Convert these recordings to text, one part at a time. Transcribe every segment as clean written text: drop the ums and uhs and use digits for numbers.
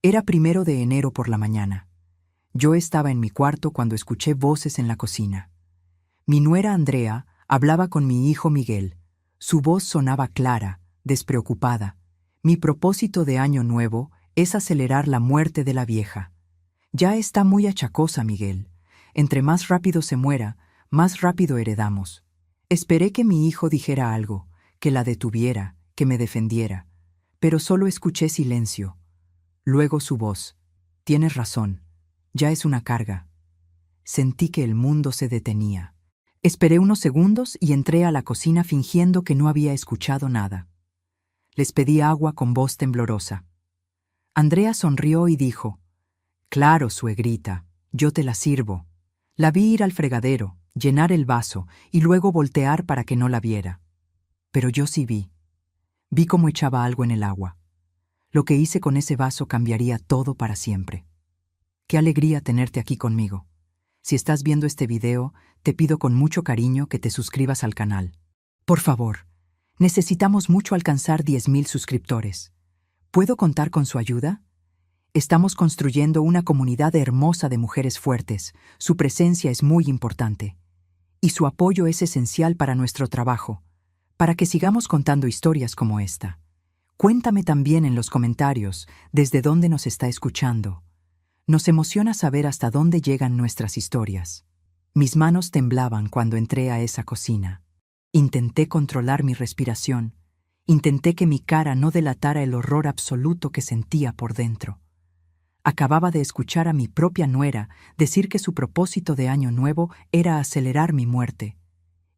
Era 1 de enero por la mañana. Yo estaba en mi cuarto cuando escuché voces en la cocina. Mi nuera Andrea hablaba con mi hijo Miguel. Su voz sonaba clara, despreocupada. Mi propósito de año nuevo es acelerar la muerte de la vieja. Ya está muy achacosa, Miguel. Entre más rápido se muera, más rápido heredamos. Esperé que mi hijo dijera algo, que la detuviera, que me defendiera, pero solo escuché silencio. Luego su voz. Tienes razón, ya es una carga. Sentí que el mundo se detenía. Esperé unos segundos y entré a la cocina fingiendo que no había escuchado nada. Les pedí agua con voz temblorosa. Andrea sonrió y dijo: «Claro, suegrita, yo te la sirvo». La vi ir al fregadero, llenar el vaso y luego voltear para que no la viera. Pero yo sí vi. Vi cómo echaba algo en el agua. Lo que hice con ese vaso cambiaría todo para siempre. Qué alegría tenerte aquí conmigo. Si estás viendo este video, te pido con mucho cariño que te suscribas al canal. Por favor, necesitamos mucho alcanzar 10.000 suscriptores. ¿Puedo contar con su ayuda? Estamos construyendo una comunidad hermosa de mujeres fuertes. Su presencia es muy importante. Y su apoyo es esencial para nuestro trabajo, para que sigamos contando historias como esta. Cuéntame también en los comentarios desde dónde nos está escuchando. Nos emociona saber hasta dónde llegan nuestras historias. Mis manos temblaban cuando entré a esa cocina. Intenté controlar mi respiración. Intenté que mi cara no delatara el horror absoluto que sentía por dentro. Acababa de escuchar a mi propia nuera decir que su propósito de año nuevo era acelerar mi muerte.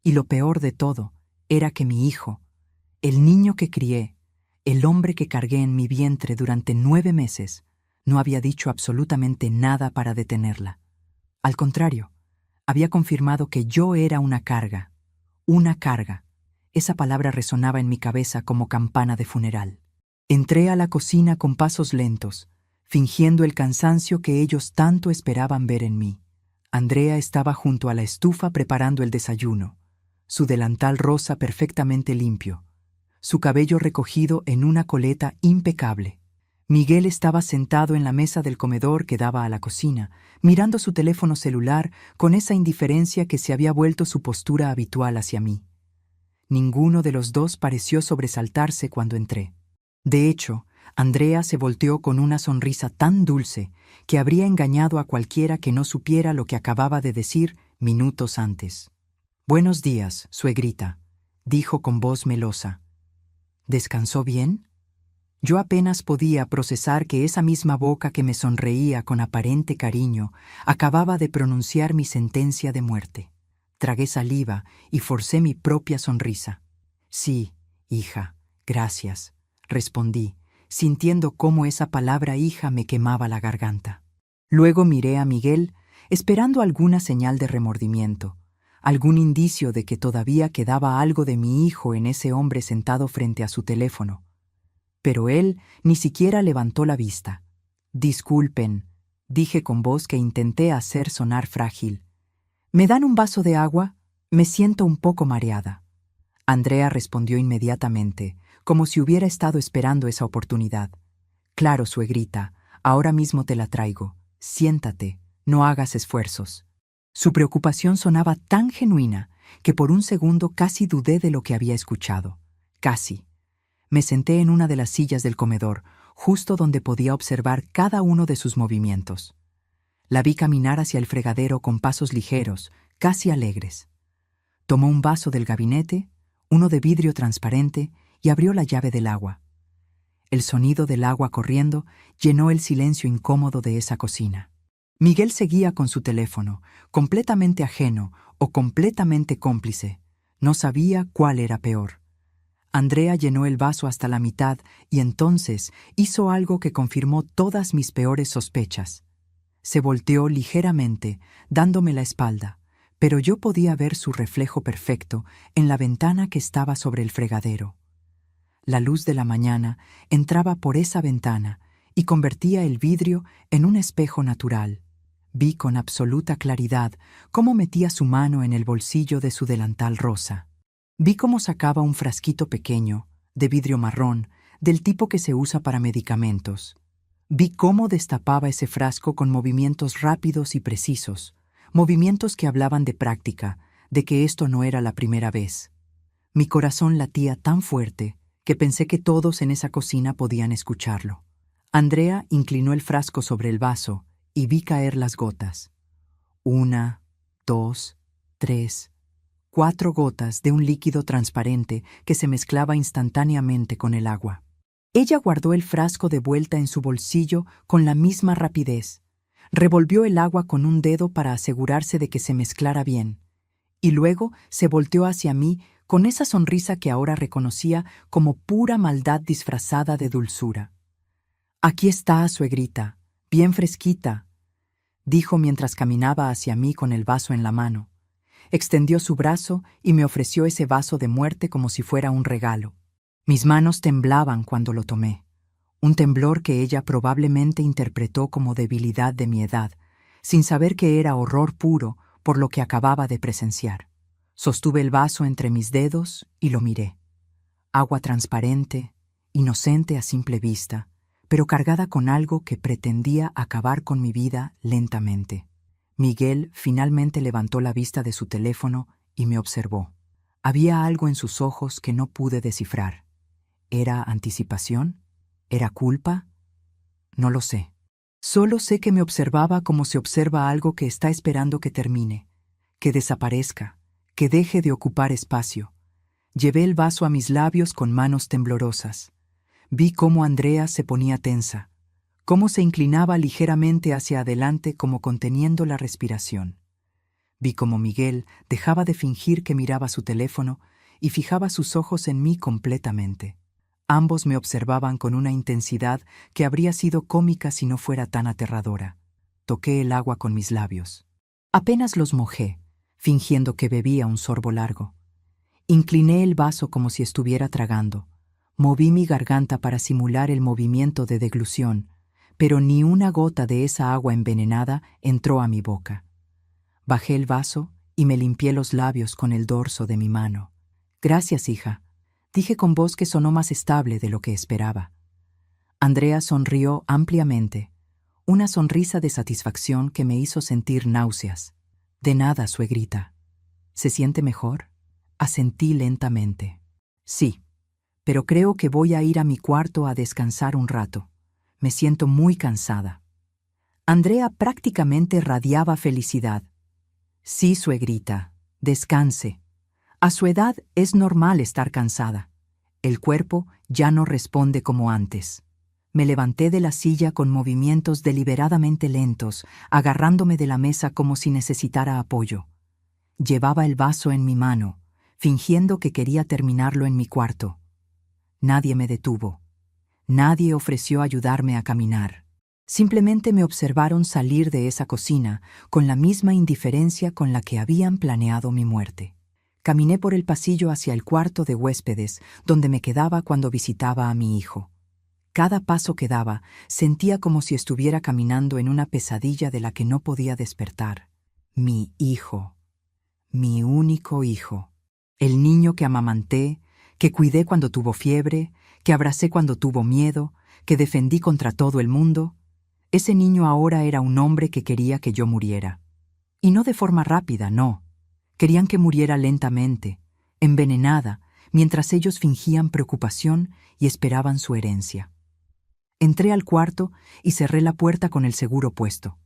Y lo peor de todo era que mi hijo, el niño que crié, el hombre que cargué en mi vientre durante 9 meses, no había dicho absolutamente nada para detenerla. Al contrario, había confirmado que yo era una carga. Una carga. Esa palabra resonaba en mi cabeza como campana de funeral. Entré a la cocina con pasos lentos, fingiendo el cansancio que ellos tanto esperaban ver en mí. Andrea estaba junto a la estufa preparando el desayuno, su delantal rosa perfectamente limpio, su cabello recogido en una coleta impecable. Miguel estaba sentado en la mesa del comedor que daba a la cocina, mirando su teléfono celular con esa indiferencia que se había vuelto su postura habitual hacia mí. Ninguno de los dos pareció sobresaltarse cuando entré. De hecho, Andrea se volteó con una sonrisa tan dulce que habría engañado a cualquiera que no supiera lo que acababa de decir minutos antes. «Buenos días, suegrita», dijo con voz melosa. ¿Descansó bien? Yo apenas podía procesar que esa misma boca que me sonreía con aparente cariño acababa de pronunciar mi sentencia de muerte. Tragué saliva y forcé mi propia sonrisa. «Sí, hija, gracias», respondí, sintiendo cómo esa palabra hija me quemaba la garganta. Luego miré a Miguel, esperando alguna señal de remordimiento, algún indicio de que todavía quedaba algo de mi hijo en ese hombre sentado frente a su teléfono. Pero él ni siquiera levantó la vista. «Disculpen», dije con voz que intenté hacer sonar frágil. «¿Me dan un vaso de agua? Me siento un poco mareada». Andrea respondió inmediatamente, como si hubiera estado esperando esa oportunidad. «Claro, suegrita, ahora mismo te la traigo. Siéntate, no hagas esfuerzos». Su preocupación sonaba tan genuina que por un segundo casi dudé de lo que había escuchado. Casi. Me senté en una de las sillas del comedor, justo donde podía observar cada uno de sus movimientos. La vi caminar hacia el fregadero con pasos ligeros, casi alegres. Tomó un vaso del gabinete, uno de vidrio transparente, y abrió la llave del agua. El sonido del agua corriendo llenó el silencio incómodo de esa cocina. Miguel seguía con su teléfono, completamente ajeno o completamente cómplice. No sabía cuál era peor. Andrea llenó el vaso hasta la mitad y entonces hizo algo que confirmó todas mis peores sospechas. Se volteó ligeramente, dándome la espalda, pero yo podía ver su reflejo perfecto en la ventana que estaba sobre el fregadero. La luz de la mañana entraba por esa ventana y convertía el vidrio en un espejo natural. Vi con absoluta claridad cómo metía su mano en el bolsillo de su delantal rosa. Vi cómo sacaba un frasquito pequeño, de vidrio marrón, del tipo que se usa para medicamentos. Vi cómo destapaba ese frasco con movimientos rápidos y precisos, movimientos que hablaban de práctica, de que esto no era la primera vez. Mi corazón latía tan fuerte que pensé que todos en esa cocina podían escucharlo. Andrea inclinó el frasco sobre el vaso y vi caer las gotas. 1, 2, 3, 4 gotas de un líquido transparente que se mezclaba instantáneamente con el agua. Ella guardó el frasco de vuelta en su bolsillo con la misma rapidez. Revolvió el agua con un dedo para asegurarse de que se mezclara bien, y luego se volteó hacia mí con esa sonrisa que ahora reconocía como pura maldad disfrazada de dulzura. «Aquí está, suegrita, bien fresquita», dijo mientras caminaba hacia mí con el vaso en la mano. Extendió su brazo y me ofreció ese vaso de muerte como si fuera un regalo. Mis manos temblaban cuando lo tomé, un temblor que ella probablemente interpretó como debilidad de mi edad, sin saber que era horror puro por lo que acababa de presenciar. Sostuve el vaso entre mis dedos y lo miré. Agua transparente, inocente a simple vista, pero cargada con algo que pretendía acabar con mi vida lentamente. Miguel finalmente levantó la vista de su teléfono y me observó. Había algo en sus ojos que no pude descifrar. ¿Era anticipación? ¿Era culpa? No lo sé. Solo sé que me observaba como se observa algo que está esperando que termine, que desaparezca, que deje de ocupar espacio. Llevé el vaso a mis labios con manos temblorosas. Vi cómo Andrea se ponía tensa, cómo se inclinaba ligeramente hacia adelante como conteniendo la respiración. Vi cómo Miguel dejaba de fingir que miraba su teléfono y fijaba sus ojos en mí completamente. Ambos me observaban con una intensidad que habría sido cómica si no fuera tan aterradora. Toqué el agua con mis labios. Apenas los mojé, fingiendo que bebía un sorbo largo. Incliné el vaso como si estuviera tragando. Moví mi garganta para simular el movimiento de deglución, pero ni una gota de esa agua envenenada entró a mi boca. Bajé el vaso y me limpié los labios con el dorso de mi mano. «Gracias, hija», dije con voz que sonó más estable de lo que esperaba. Andrea sonrió ampliamente, una sonrisa de satisfacción que me hizo sentir náuseas. «De nada, suegrita. ¿Se siente mejor?», asentí lentamente. «Sí, pero creo que voy a ir a mi cuarto a descansar un rato. Me siento muy cansada». Andrea prácticamente radiaba felicidad. «Sí, suegrita, descanse. A su edad es normal estar cansada. El cuerpo ya no responde como antes». Me levanté de la silla con movimientos deliberadamente lentos, agarrándome de la mesa como si necesitara apoyo. Llevaba el vaso en mi mano, fingiendo que quería terminarlo en mi cuarto. Nadie me detuvo. Nadie ofreció ayudarme a caminar. Simplemente me observaron salir de esa cocina con la misma indiferencia con la que habían planeado mi muerte. Caminé por el pasillo hacia el cuarto de huéspedes, donde me quedaba cuando visitaba a mi hijo. Cada paso que daba sentía como si estuviera caminando en una pesadilla de la que no podía despertar. Mi hijo. Mi único hijo. El niño que amamanté, que cuidé cuando tuvo fiebre, que abracé cuando tuvo miedo, que defendí contra todo el mundo. Ese niño ahora era un hombre que quería que yo muriera. Y no de forma rápida, no. Querían que muriera lentamente, envenenada, mientras ellos fingían preocupación y esperaban su herencia. Entré al cuarto y cerré la puerta con el seguro puesto.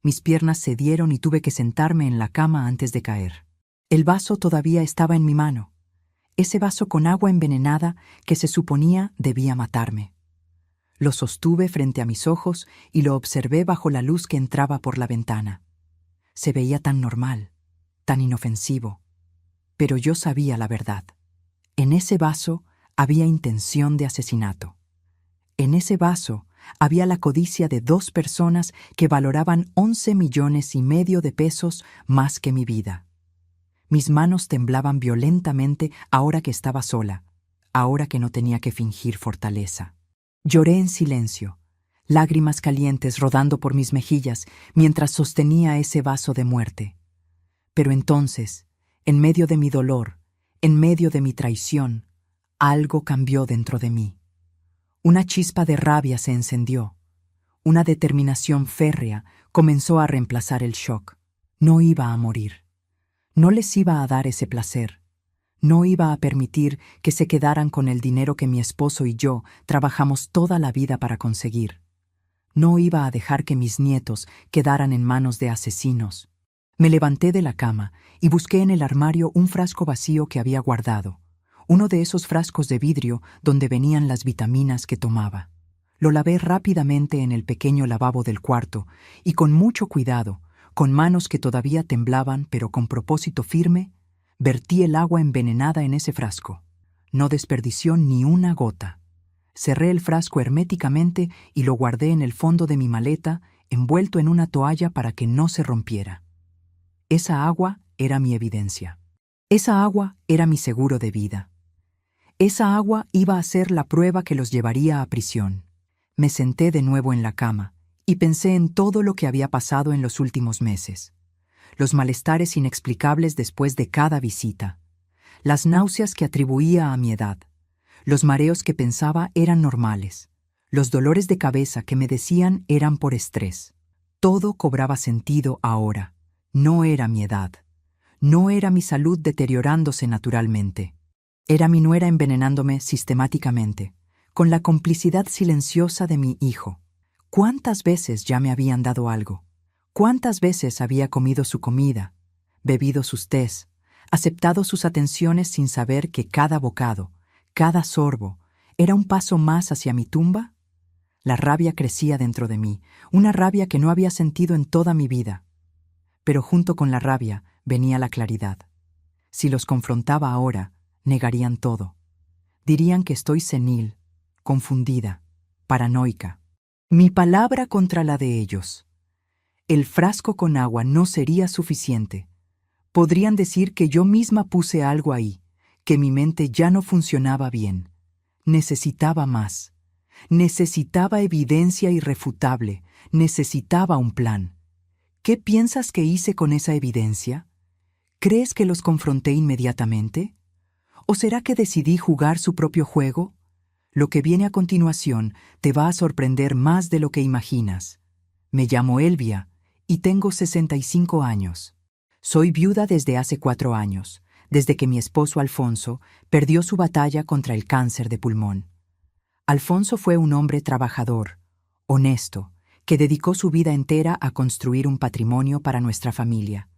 Mis piernas cedieron y tuve que sentarme en la cama antes de caer. El vaso todavía estaba en mi mano. Ese vaso con agua envenenada que se suponía debía matarme. Lo sostuve frente a mis ojos y lo observé bajo la luz que entraba por la ventana. Se veía tan normal, tan inofensivo. Pero yo sabía la verdad. En ese vaso había intención de asesinato. En ese vaso había la codicia de 2 personas que valoraban 11,5 millones de pesos más que mi vida. Mis manos temblaban violentamente ahora que estaba sola, ahora que no tenía que fingir fortaleza. Lloré en silencio, lágrimas calientes rodando por mis mejillas mientras sostenía ese vaso de muerte. Pero entonces, en medio de mi dolor, en medio de mi traición, algo cambió dentro de mí. Una chispa de rabia se encendió. Una determinación férrea comenzó a reemplazar el shock. No iba a morir. No les iba a dar ese placer. No iba a permitir que se quedaran con el dinero que mi esposo y yo trabajamos toda la vida para conseguir. No iba a dejar que mis nietos quedaran en manos de asesinos. Me levanté de la cama y busqué en el armario un frasco vacío que había guardado, uno de esos frascos de vidrio donde venían las vitaminas que tomaba. Lo lavé rápidamente en el pequeño lavabo del cuarto y con mucho cuidado, con manos que todavía temblaban pero con propósito firme, vertí el agua envenenada en ese frasco. No desperdició ni una gota. Cerré el frasco herméticamente y lo guardé en el fondo de mi maleta, envuelto en una toalla para que no se rompiera. Esa agua era mi evidencia. Esa agua era mi seguro de vida. Esa agua iba a ser la prueba que los llevaría a prisión. Me senté de nuevo en la cama y pensé en todo lo que había pasado en los últimos meses. Los malestares inexplicables después de cada visita. Las náuseas que atribuía a mi edad. Los mareos que pensaba eran normales. Los dolores de cabeza que me decían eran por estrés. Todo cobraba sentido ahora. No era mi edad. No era mi salud deteriorándose naturalmente. Era mi nuera envenenándome sistemáticamente, con la complicidad silenciosa de mi hijo. ¿Cuántas veces ya me habían dado algo? ¿Cuántas veces había comido su comida, bebido sus tés, aceptado sus atenciones sin saber que cada bocado, cada sorbo, era un paso más hacia mi tumba? La rabia crecía dentro de mí, una rabia que no había sentido en toda mi vida. Pero junto con la rabia venía la claridad. Si los confrontaba ahora, negarían todo. Dirían que estoy senil, confundida, paranoica. Mi palabra contra la de ellos. El frasco con agua no sería suficiente. Podrían decir que yo misma puse algo ahí, que mi mente ya no funcionaba bien. Necesitaba más. Necesitaba evidencia irrefutable. Necesitaba un plan. ¿Qué piensas que hice con esa evidencia? ¿Crees que los confronté inmediatamente? ¿O será que decidí jugar su propio juego? Lo que viene a continuación te va a sorprender más de lo que imaginas. Me llamo Elvia y tengo 65 años. Soy viuda desde hace 4 años, desde que mi esposo Alfonso perdió su batalla contra el cáncer de pulmón. Alfonso fue un hombre trabajador, honesto, que dedicó su vida entera a construir un patrimonio para nuestra familia.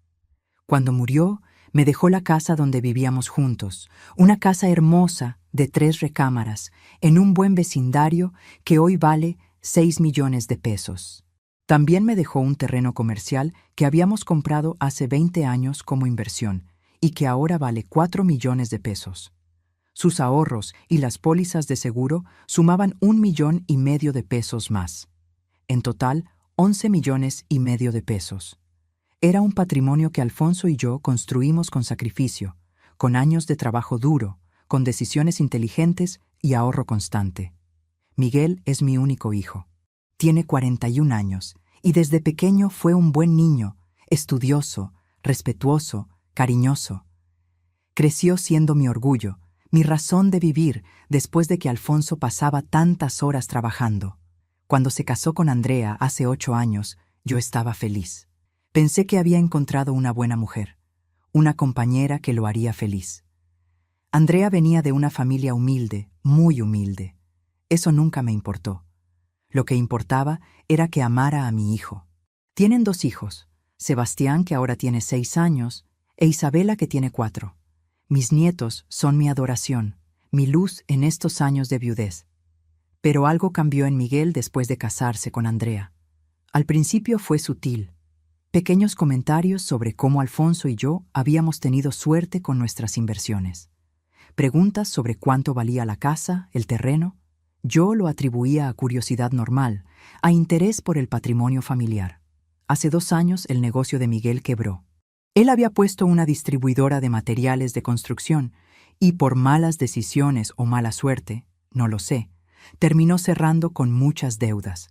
Cuando murió, me dejó la casa donde vivíamos juntos, una casa hermosa de 3 recámaras, en un buen vecindario que hoy vale 6 millones de pesos. También me dejó un terreno comercial que habíamos comprado hace 20 años como inversión y que ahora vale 4 millones de pesos. Sus ahorros y las pólizas de seguro sumaban 1,5 millones de pesos más. En total, 11,5 millones de pesos. Era un patrimonio que Alfonso y yo construimos con sacrificio, con años de trabajo duro, con decisiones inteligentes y ahorro constante. Miguel es mi único hijo. Tiene 41 años y desde pequeño fue un buen niño, estudioso, respetuoso, cariñoso. Creció siendo mi orgullo, mi razón de vivir después de que Alfonso pasaba tantas horas trabajando. Cuando se casó con Andrea hace 8 años, yo estaba feliz. Pensé que había encontrado una buena mujer, una compañera que lo haría feliz. Andrea venía de una familia humilde, muy humilde. Eso nunca me importó. Lo que importaba era que amara a mi hijo. Tienen 2 hijos, Sebastián, que ahora tiene 6 años, e Isabela, que tiene 4. Mis nietos son mi adoración, mi luz en estos años de viudez. Pero algo cambió en Miguel después de casarse con Andrea. Al principio fue sutil. Pequeños comentarios sobre cómo Alfonso y yo habíamos tenido suerte con nuestras inversiones. Preguntas sobre cuánto valía la casa, el terreno. Yo lo atribuía a curiosidad normal, a interés por el patrimonio familiar. Hace 2 años el negocio de Miguel quebró. Él había puesto una distribuidora de materiales de construcción y por malas decisiones o mala suerte, no lo sé, terminó cerrando con muchas deudas.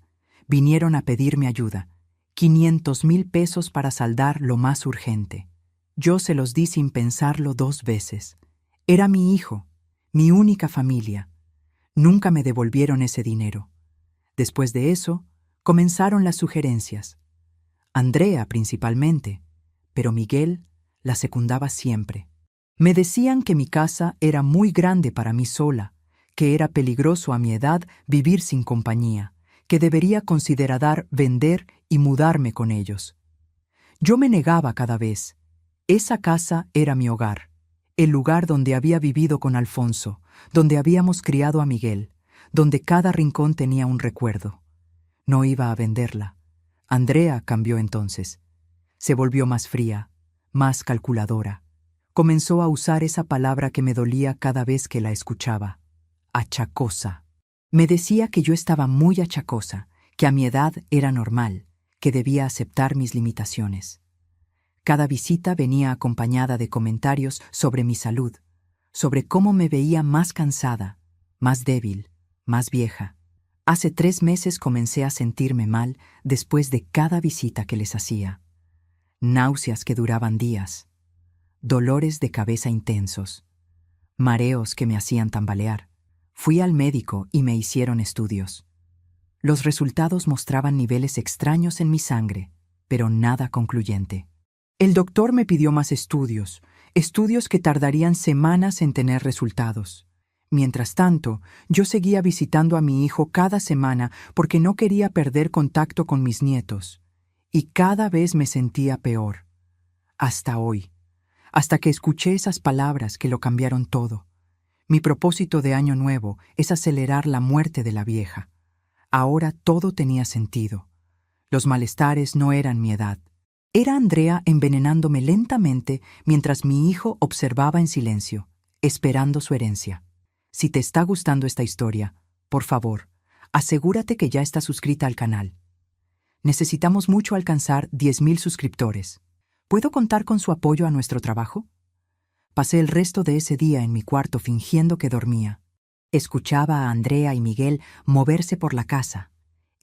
Vinieron a pedirme ayuda, 500,000 pesos para saldar lo más urgente. Yo se los di sin pensarlo 2 veces. Era mi hijo, mi única familia. Nunca me devolvieron ese dinero. Después de eso, Comenzaron las sugerencias. Andrea principalmente, pero Miguel la secundaba siempre. Me decían que mi casa era muy grande para mí sola, que era peligroso a mi edad vivir sin compañía, que debería considerar vender y mudarme con ellos. Yo me negaba cada vez. Esa casa era mi hogar, el lugar donde había vivido con Alfonso, donde habíamos criado a Miguel, donde cada rincón tenía un recuerdo. No iba a venderla. Andrea cambió entonces. Se volvió más fría, más calculadora. Comenzó a usar esa palabra que me dolía cada vez que la escuchaba. Achacosa. Me decía que yo estaba muy achacosa, que a mi edad era normal, que debía aceptar mis limitaciones. Cada visita venía acompañada de comentarios sobre mi salud, sobre cómo me veía más cansada, más débil, más vieja. Hace 3 meses comencé a sentirme mal después de cada visita que les hacía. Náuseas que duraban días, dolores de cabeza intensos, mareos que me hacían tambalear. Fui al médico y me hicieron estudios. Los resultados mostraban niveles extraños en mi sangre, pero nada concluyente. El doctor me pidió más estudios que tardarían semanas en tener resultados. Mientras tanto, yo seguía visitando a mi hijo cada semana porque no quería perder contacto con mis nietos. Y cada vez me sentía peor. Hasta hoy. Hasta que escuché esas palabras que lo cambiaron todo. Mi propósito de año nuevo es acelerar la muerte de la vieja. Ahora todo tenía sentido. Los malestares no eran mi edad. Era Andrea envenenándome lentamente mientras mi hijo observaba en silencio, esperando su herencia. Si te está gustando esta historia, por favor, asegúrate que ya estás suscrita al canal. Necesitamos mucho alcanzar 10,000 suscriptores. ¿Puedo contar con su apoyo a nuestro trabajo? Pasé el resto de ese día en mi cuarto fingiendo que dormía. Escuchaba a Andrea y Miguel moverse por la casa.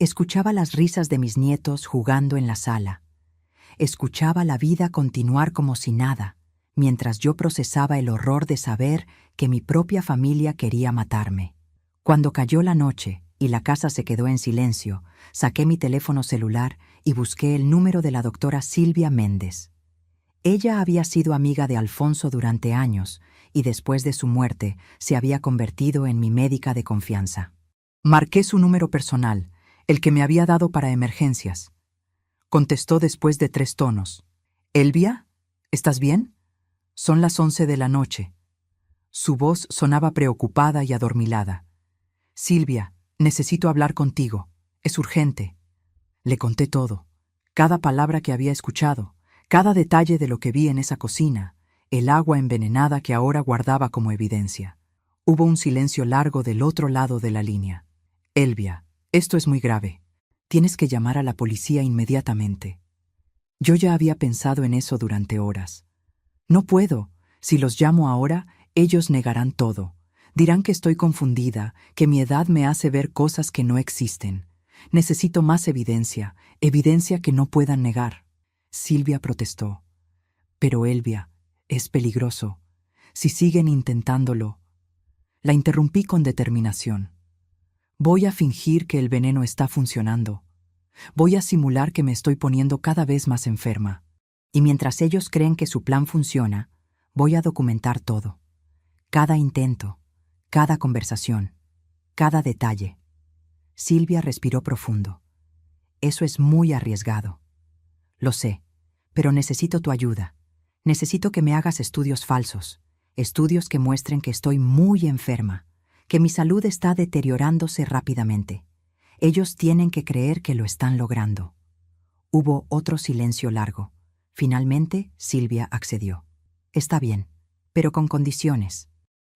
Escuchaba las risas de mis nietos jugando en la sala. Escuchaba la vida continuar como si nada, mientras yo procesaba el horror de saber que mi propia familia quería matarme. Cuando cayó la noche y la casa se quedó en silencio, saqué mi teléfono celular y busqué el número de la doctora Silvia Méndez. Ella había sido amiga de Alfonso durante años y después de su muerte se había convertido en mi médica de confianza. Marqué su número personal, el que me había dado para emergencias. Contestó después de 3 tonos. «¿Elvia? ¿Estás bien? Son las 11 de la noche». Su voz sonaba preocupada y adormilada. «Silvia, necesito hablar contigo. Es urgente». Le conté todo, cada palabra que había escuchado, cada detalle de lo que vi en esa cocina, el agua envenenada que ahora guardaba como evidencia. Hubo un silencio largo del otro lado de la línea. «Elvia, esto es muy grave. Tienes que llamar a la policía inmediatamente». Yo ya había pensado en eso durante horas. «No puedo. Si los llamo ahora, ellos negarán todo. Dirán que estoy confundida, que mi edad me hace ver cosas que no existen. Necesito más evidencia, evidencia que no puedan negar». Silvia protestó. «Pero Elvia, es peligroso. Si siguen intentándolo». La interrumpí con determinación. «Voy a fingir que el veneno está funcionando. Voy a simular que me estoy poniendo cada vez más enferma. Y mientras ellos creen que su plan funciona, voy a documentar todo. Cada intento, cada conversación, cada detalle». Silvia respiró profundo. «Eso es muy arriesgado. Lo sé, pero necesito tu ayuda. Necesito que me hagas estudios falsos, estudios que muestren que estoy muy enferma, que mi salud está deteriorándose rápidamente. Ellos tienen que creer que lo están logrando». Hubo otro silencio largo. Finalmente, Silvia accedió. «Está bien, pero con condiciones.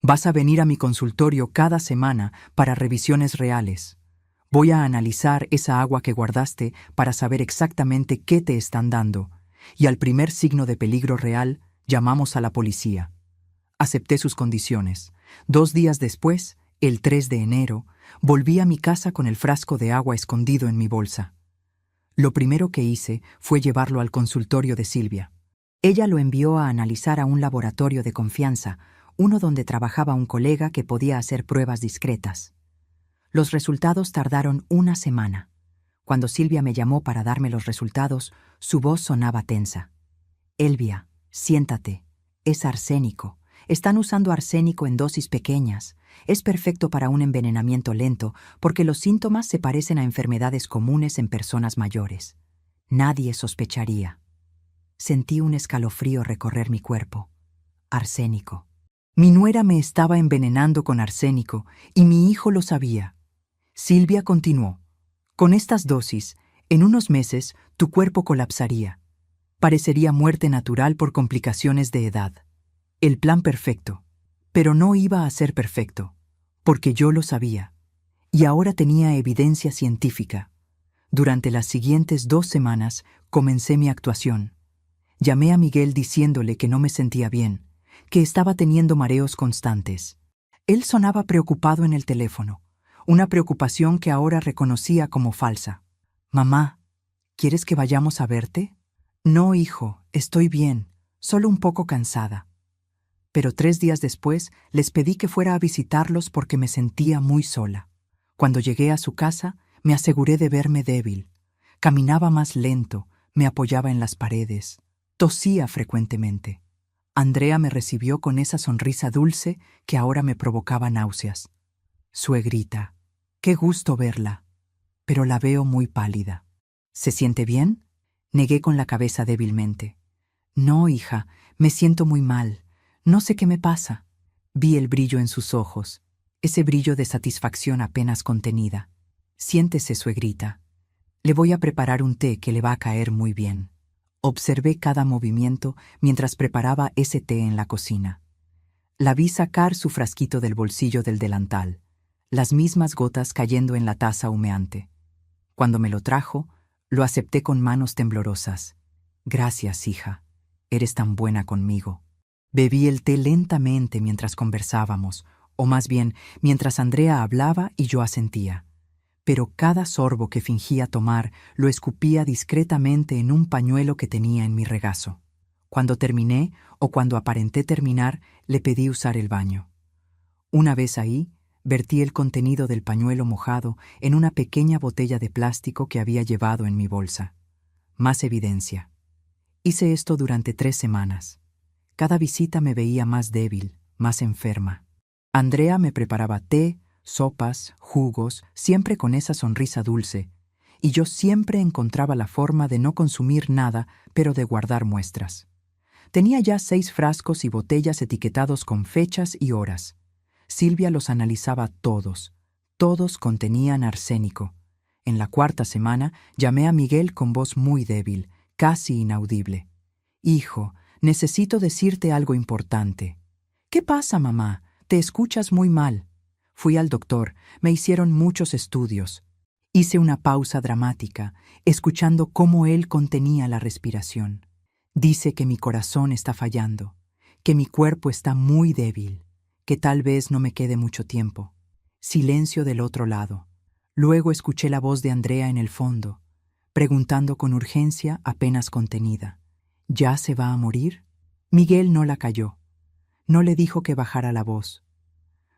Vas a venir a mi consultorio cada semana para revisiones reales. Voy a analizar esa agua que guardaste para saber exactamente qué te están dando, y al primer signo de peligro real, llamamos a la policía». Acepté sus condiciones. 2 días después, el 3 de enero, volví a mi casa con el frasco de agua escondido en mi bolsa. Lo primero que hice fue llevarlo al consultorio de Silvia. Ella lo envió a analizar a un laboratorio de confianza, uno donde trabajaba un colega que podía hacer pruebas discretas. Los resultados tardaron 1 semana. Cuando Silvia me llamó para darme los resultados, su voz sonaba tensa. Elvia, siéntate. Es arsénico. Están usando arsénico en dosis pequeñas. Es perfecto para un envenenamiento lento porque los síntomas se parecen a enfermedades comunes en personas mayores. Nadie sospecharía. Sentí un escalofrío recorrer mi cuerpo. Arsénico. Mi nuera me estaba envenenando con arsénico y mi hijo lo sabía. Silvia continuó. Con estas dosis, en unos meses, tu cuerpo colapsaría. Parecería muerte natural por complicaciones de edad. El plan perfecto. Pero no iba a ser perfecto, porque yo lo sabía. Y ahora tenía evidencia científica. Durante las siguientes 2 semanas comencé mi actuación. Llamé a Miguel diciéndole que no me sentía bien, que estaba teniendo mareos constantes. Él sonaba preocupado en el teléfono, una preocupación que ahora reconocía como falsa. «Mamá, ¿quieres que vayamos a verte?» «No, hijo, estoy bien, solo un poco cansada». Pero 3 días después les pedí que fuera a visitarlos porque me sentía muy sola. Cuando llegué a su casa, me aseguré de verme débil. Caminaba más lento, me apoyaba en las paredes, tosía frecuentemente. Andrea me recibió con esa sonrisa dulce que ahora me provocaba náuseas. «Suegrita, qué gusto verla, pero la veo muy pálida». «¿Se siente bien?», negué con la cabeza débilmente. «No, hija, me siento muy mal. No sé qué me pasa». Vi el brillo en sus ojos, ese brillo de satisfacción apenas contenida. «Siéntese, suegrita. Le voy a preparar un té que le va a caer muy bien». Observé cada movimiento mientras preparaba ese té en la cocina. La vi sacar su frasquito del bolsillo del delantal, las mismas gotas cayendo en la taza humeante. Cuando me lo trajo, lo acepté con manos temblorosas. «Gracias, hija. Eres tan buena conmigo». Bebí el té lentamente mientras conversábamos, o más bien, mientras Andrea hablaba y yo asentía. Pero cada sorbo que fingía tomar lo escupía discretamente en un pañuelo que tenía en mi regazo. Cuando terminé, o cuando aparenté terminar, le pedí usar el baño. Una vez ahí, vertí el contenido del pañuelo mojado en una pequeña botella de plástico que había llevado en mi bolsa. Más evidencia. Hice esto durante 3 semanas. Cada visita me veía más débil, más enferma. Andrea me preparaba té, sopas, jugos, siempre con esa sonrisa dulce, y yo siempre encontraba la forma de no consumir nada, pero de guardar muestras. Tenía ya 6 frascos y botellas etiquetados con fechas y horas. Silvia los analizaba todos. Todos contenían arsénico. En la 4ª semana llamé a Miguel con voz muy débil, casi inaudible. «Hijo, necesito decirte algo importante». «¿Qué pasa, mamá? Te escuchas muy mal». Fui al doctor, me hicieron muchos estudios. Hice una pausa dramática, escuchando cómo él contenía la respiración. «Dice que mi corazón está fallando, que mi cuerpo está muy débil, que tal vez no me quede mucho tiempo». Silencio del otro lado. Luego escuché la voz de Andrea en el fondo, preguntando con urgencia apenas contenida. «¿Ya se va a morir?». Miguel no la calló. No le dijo que bajara la voz.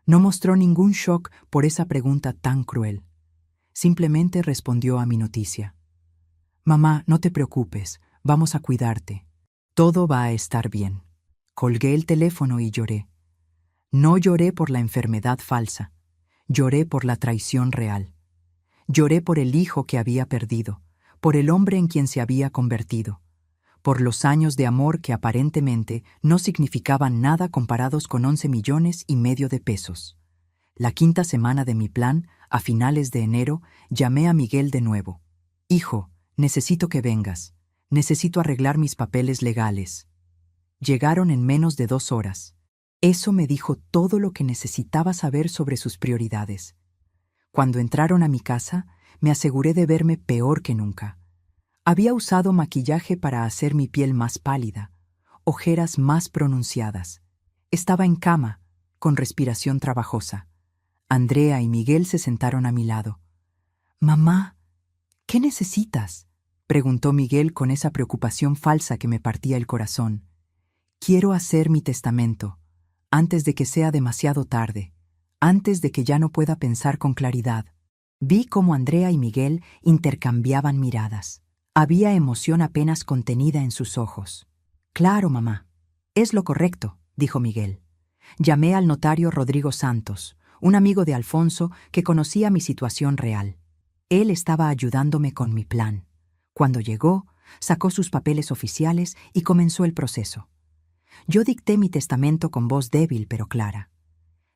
No mostró ningún shock por esa pregunta tan cruel. Simplemente respondió a mi noticia. «Mamá, no te preocupes, vamos a cuidarte. Todo va a estar bien». Colgué el teléfono y lloré. No lloré por la enfermedad falsa. Lloré por la traición real. Lloré por el hijo que había perdido, por el hombre en quien se había convertido, por los años de amor que aparentemente no significaban nada comparados con 11,5 millones de pesos. La 5ª semana de mi plan, a finales de enero, llamé a Miguel de nuevo. «Hijo, necesito que vengas. Necesito arreglar mis papeles legales». Llegaron en menos de 2 horas. Eso me dijo todo lo que necesitaba saber sobre sus prioridades. Cuando entraron a mi casa, me aseguré de verme peor que nunca. Había usado maquillaje para hacer mi piel más pálida, ojeras más pronunciadas. Estaba en cama, con respiración trabajosa. Andrea y Miguel se sentaron a mi lado. «Mamá, ¿qué necesitas?», preguntó Miguel con esa preocupación falsa que me partía el corazón. «Quiero hacer mi testamento, antes de que sea demasiado tarde, antes de que ya no pueda pensar con claridad». Vi cómo Andrea y Miguel intercambiaban miradas. Había emoción apenas contenida en sus ojos. «Claro, mamá. Es lo correcto», dijo Miguel. Llamé al notario Rodrigo Santos, un amigo de Alfonso que conocía mi situación real. Él estaba ayudándome con mi plan. Cuando llegó, sacó sus papeles oficiales y comenzó el proceso. Yo dicté mi testamento con voz débil pero clara.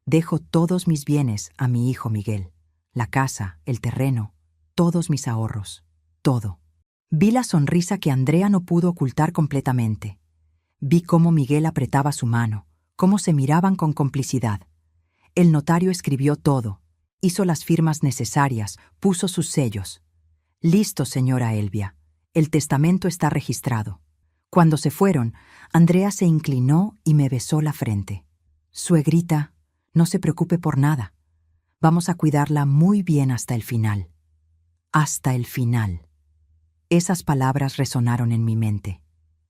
Dejo todos mis bienes a mi hijo Miguel. La casa, el terreno, todos mis ahorros, todo. Vi la sonrisa que Andrea no pudo ocultar completamente. Vi cómo Miguel apretaba su mano, cómo se miraban con complicidad. El notario escribió todo, hizo las firmas necesarias, puso sus sellos. «Listo, señora Elvia. El testamento está registrado». Cuando se fueron, Andrea se inclinó y me besó la frente. «Suegrita, no se preocupe por nada. Vamos a cuidarla muy bien hasta el final». Hasta el final. Esas palabras resonaron en mi mente.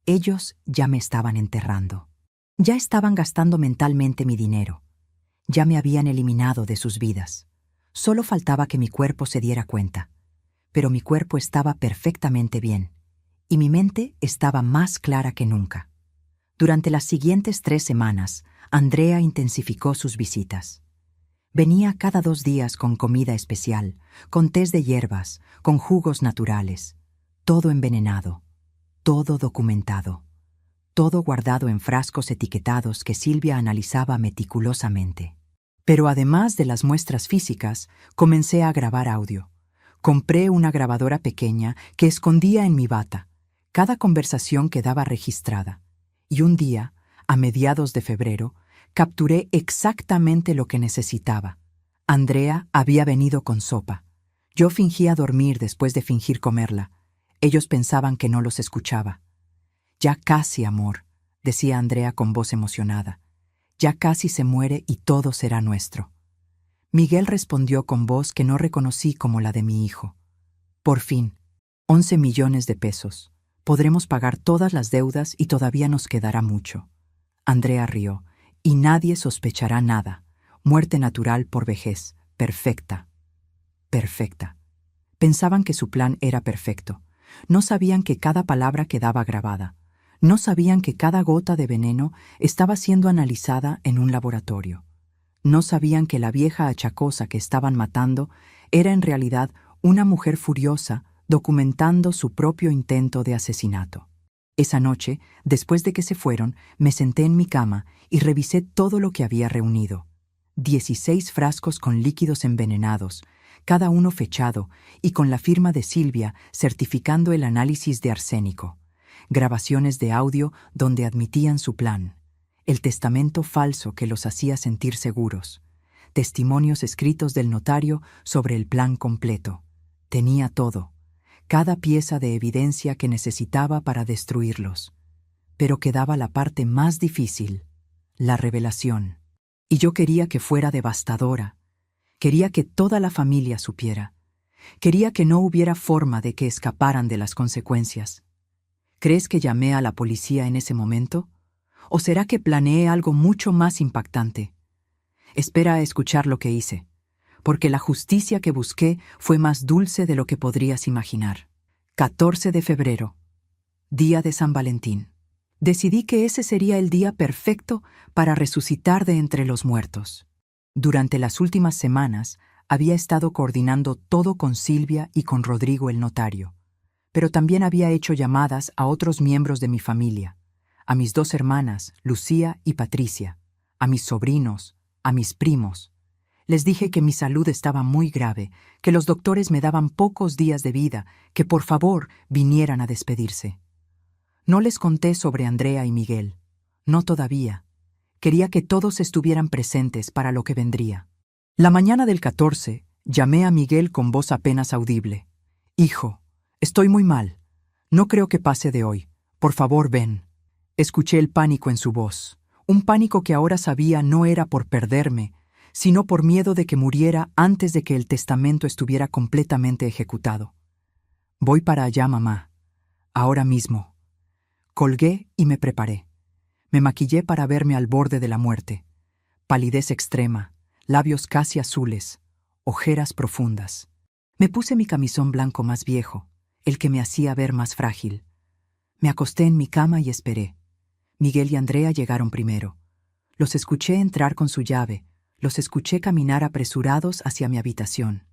Ellos ya me estaban enterrando. Ya estaban gastando mentalmente mi dinero. Ya me habían eliminado de sus vidas. Solo faltaba que mi cuerpo se diera cuenta. Pero mi cuerpo estaba perfectamente bien, y mi mente estaba más clara que nunca. Durante las siguientes 3 semanas, Andrea intensificó sus visitas. Venía cada 2 días con comida especial, con tés de hierbas, con jugos naturales. Todo envenenado, todo documentado, todo guardado en frascos etiquetados que Silvia analizaba meticulosamente. Pero además de las muestras físicas, comencé a grabar audio. Compré una grabadora pequeña que escondía en mi bata. Cada conversación quedaba registrada. Y un día, a mediados de febrero, capturé exactamente lo que necesitaba. Andrea había venido con sopa. Yo fingía dormir después de fingir comerla. Ellos pensaban que no los escuchaba. «Ya casi, amor», decía Andrea con voz emocionada. «Ya casi se muere y todo será nuestro». Miguel respondió con voz que no reconocí como la de mi hijo. «Por fin, 11 millones de pesos. Podremos pagar todas las deudas y todavía nos quedará mucho». Andrea rió. «Y nadie sospechará nada. Muerte natural por vejez. Perfecta». Perfecta. Pensaban que su plan era perfecto. No sabían que cada palabra quedaba grabada. No sabían que cada gota de veneno estaba siendo analizada en un laboratorio. No sabían que la vieja achacosa que estaban matando era en realidad una mujer furiosa documentando su propio intento de asesinato. Esa noche, después de que se fueron, me senté en mi cama y revisé todo lo que había reunido. 16 frascos con líquidos envenenados, cada uno fechado y con la firma de Silvia certificando el análisis de arsénico. Grabaciones de audio donde admitían su plan. El testamento falso que los hacía sentir seguros. Testimonios escritos del notario sobre el plan completo. Tenía todo. Cada pieza de evidencia que necesitaba para destruirlos. Pero quedaba la parte más difícil, la revelación. Y yo quería que fuera devastadora. Quería que toda la familia supiera. Quería que no hubiera forma de que escaparan de las consecuencias. ¿Crees que llamé a la policía en ese momento? ¿O será que planeé algo mucho más impactante? Espera a escuchar lo que hice, porque la justicia que busqué fue más dulce de lo que podrías imaginar. 14 de febrero, día de San Valentín. Decidí que ese sería el día perfecto para resucitar de entre los muertos. Durante las últimas semanas había estado coordinando todo con Silvia y con Rodrigo el notario, pero también había hecho llamadas a otros miembros de mi familia, a mis 2 hermanas, Lucía y Patricia, a mis sobrinos, a mis primos. Les dije que mi salud estaba muy grave, que los doctores me daban pocos días de vida, que por favor vinieran a despedirse. No les conté sobre Andrea y Miguel. No todavía. Quería que todos estuvieran presentes para lo que vendría. La mañana del 14, llamé a Miguel con voz apenas audible. «Hijo, estoy muy mal. No creo que pase de hoy. Por favor, ven». Escuché el pánico en su voz. Un pánico que ahora sabía no era por perderme, sino por miedo de que muriera antes de que el testamento estuviera completamente ejecutado. «Voy para allá, mamá. Ahora mismo». Colgué y me preparé. Me maquillé para verme al borde de la muerte. Palidez extrema, labios casi azules, ojeras profundas. Me puse mi camisón blanco más viejo, el que me hacía ver más frágil. Me acosté en mi cama y esperé. Miguel y Andrea llegaron primero. Los escuché entrar con su llave, los escuché caminar apresurados hacia mi habitación.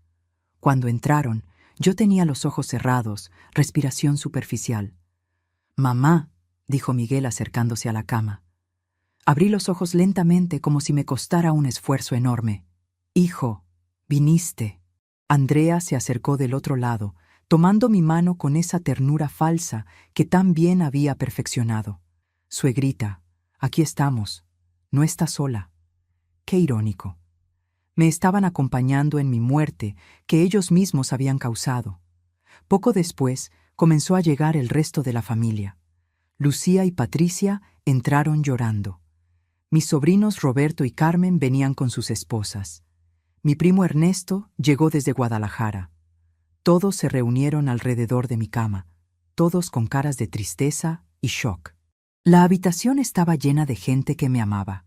Cuando entraron, yo tenía los ojos cerrados, respiración superficial. «Mamá», dijo Miguel acercándose a la cama. Abrí los ojos lentamente como si me costara un esfuerzo enorme. «Hijo, viniste». Andrea se acercó del otro lado, tomando mi mano con esa ternura falsa que tan bien había perfeccionado. «Suegrita, aquí estamos. No estás sola». Qué irónico. Me estaban acompañando en mi muerte que ellos mismos habían causado. Poco después comenzó a llegar el resto de la familia. Lucía y Patricia entraron llorando. Mis sobrinos Roberto y Carmen venían con sus esposas. Mi primo Ernesto llegó desde Guadalajara. Todos se reunieron alrededor de mi cama, todos con caras de tristeza y shock. La habitación estaba llena de gente que me amaba,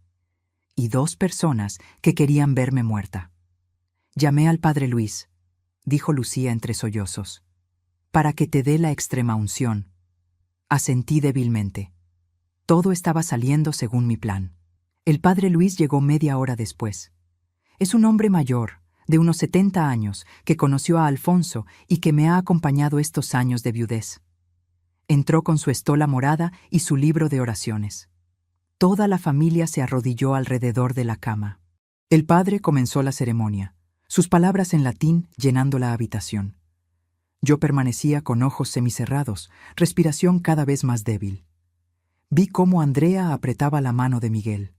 y 2 personas que querían verme muerta. «Llamé al padre Luis», dijo Lucía entre sollozos, «para que te dé la extremaunción». Asentí débilmente. Todo estaba saliendo según mi plan. El padre Luis llegó media hora después. Es un hombre mayor, de unos 70 años, que conoció a Alfonso y que me ha acompañado estos años de viudez. Entró con su estola morada y su libro de oraciones. Toda la familia se arrodilló alrededor de la cama. El padre comenzó la ceremonia, sus palabras en latín llenando la habitación. Yo permanecía con ojos semicerrados, respiración cada vez más débil. Vi cómo Andrea apretaba la mano de Miguel.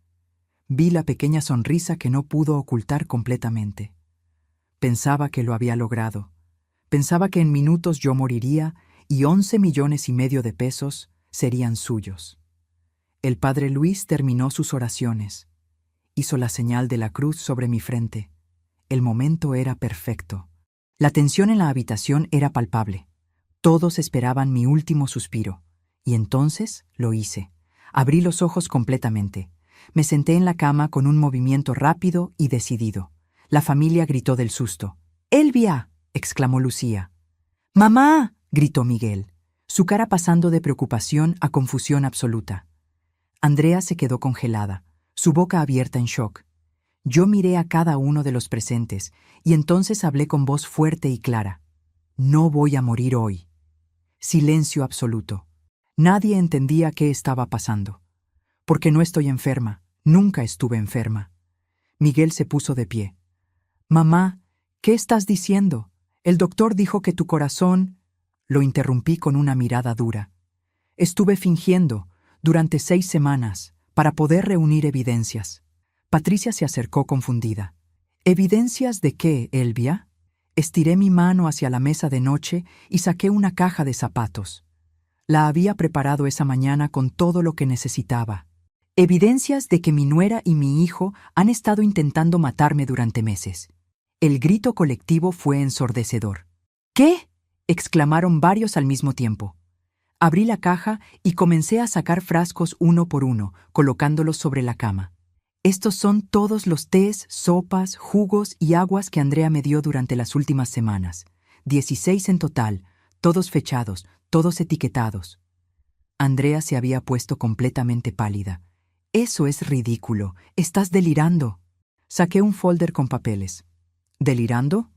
Vi la pequeña sonrisa que no pudo ocultar completamente. Pensaba que lo había logrado. Pensaba que en minutos yo moriría y 11,5 millones de pesos serían suyos. El padre Luis terminó sus oraciones. Hizo la señal de la cruz sobre mi frente. El momento era perfecto. La tensión en la habitación era palpable. Todos esperaban mi último suspiro. Y entonces lo hice. Abrí los ojos completamente. Me senté en la cama con un movimiento rápido y decidido. La familia gritó del susto. «¡Elvia!», exclamó Lucía. «¡Mamá!», gritó Miguel, su cara pasando de preocupación a confusión absoluta. Andrea se quedó congelada, su boca abierta en shock. Yo miré a cada uno de los presentes y entonces hablé con voz fuerte y clara. «No voy a morir hoy». Silencio absoluto. Nadie entendía qué estaba pasando. «Porque no estoy enferma, nunca estuve enferma». Miguel se puso de pie. «Mamá, ¿qué estás diciendo? El doctor dijo que tu corazón…». Lo interrumpí con una mirada dura. «Estuve fingiendo, durante 6 semanas, para poder reunir evidencias». Patricia se acercó confundida. «¿Evidencias de qué, Elvia?». Estiré mi mano hacia la mesa de noche y saqué una caja de zapatos. La había preparado esa mañana con todo lo que necesitaba. «Evidencias de que mi nuera y mi hijo han estado intentando matarme durante meses». El grito colectivo fue ensordecedor. «¿Qué?», exclamaron varios al mismo tiempo. Abrí la caja y comencé a sacar frascos uno por uno, colocándolos sobre la cama. «Estos son todos los tés, sopas, jugos y aguas que Andrea me dio durante las últimas semanas. 16 en total, todos fechados, todos etiquetados». Andrea se había puesto completamente pálida. «Eso es ridículo. Estás delirando». Saqué un folder con papeles. ¿Delirando?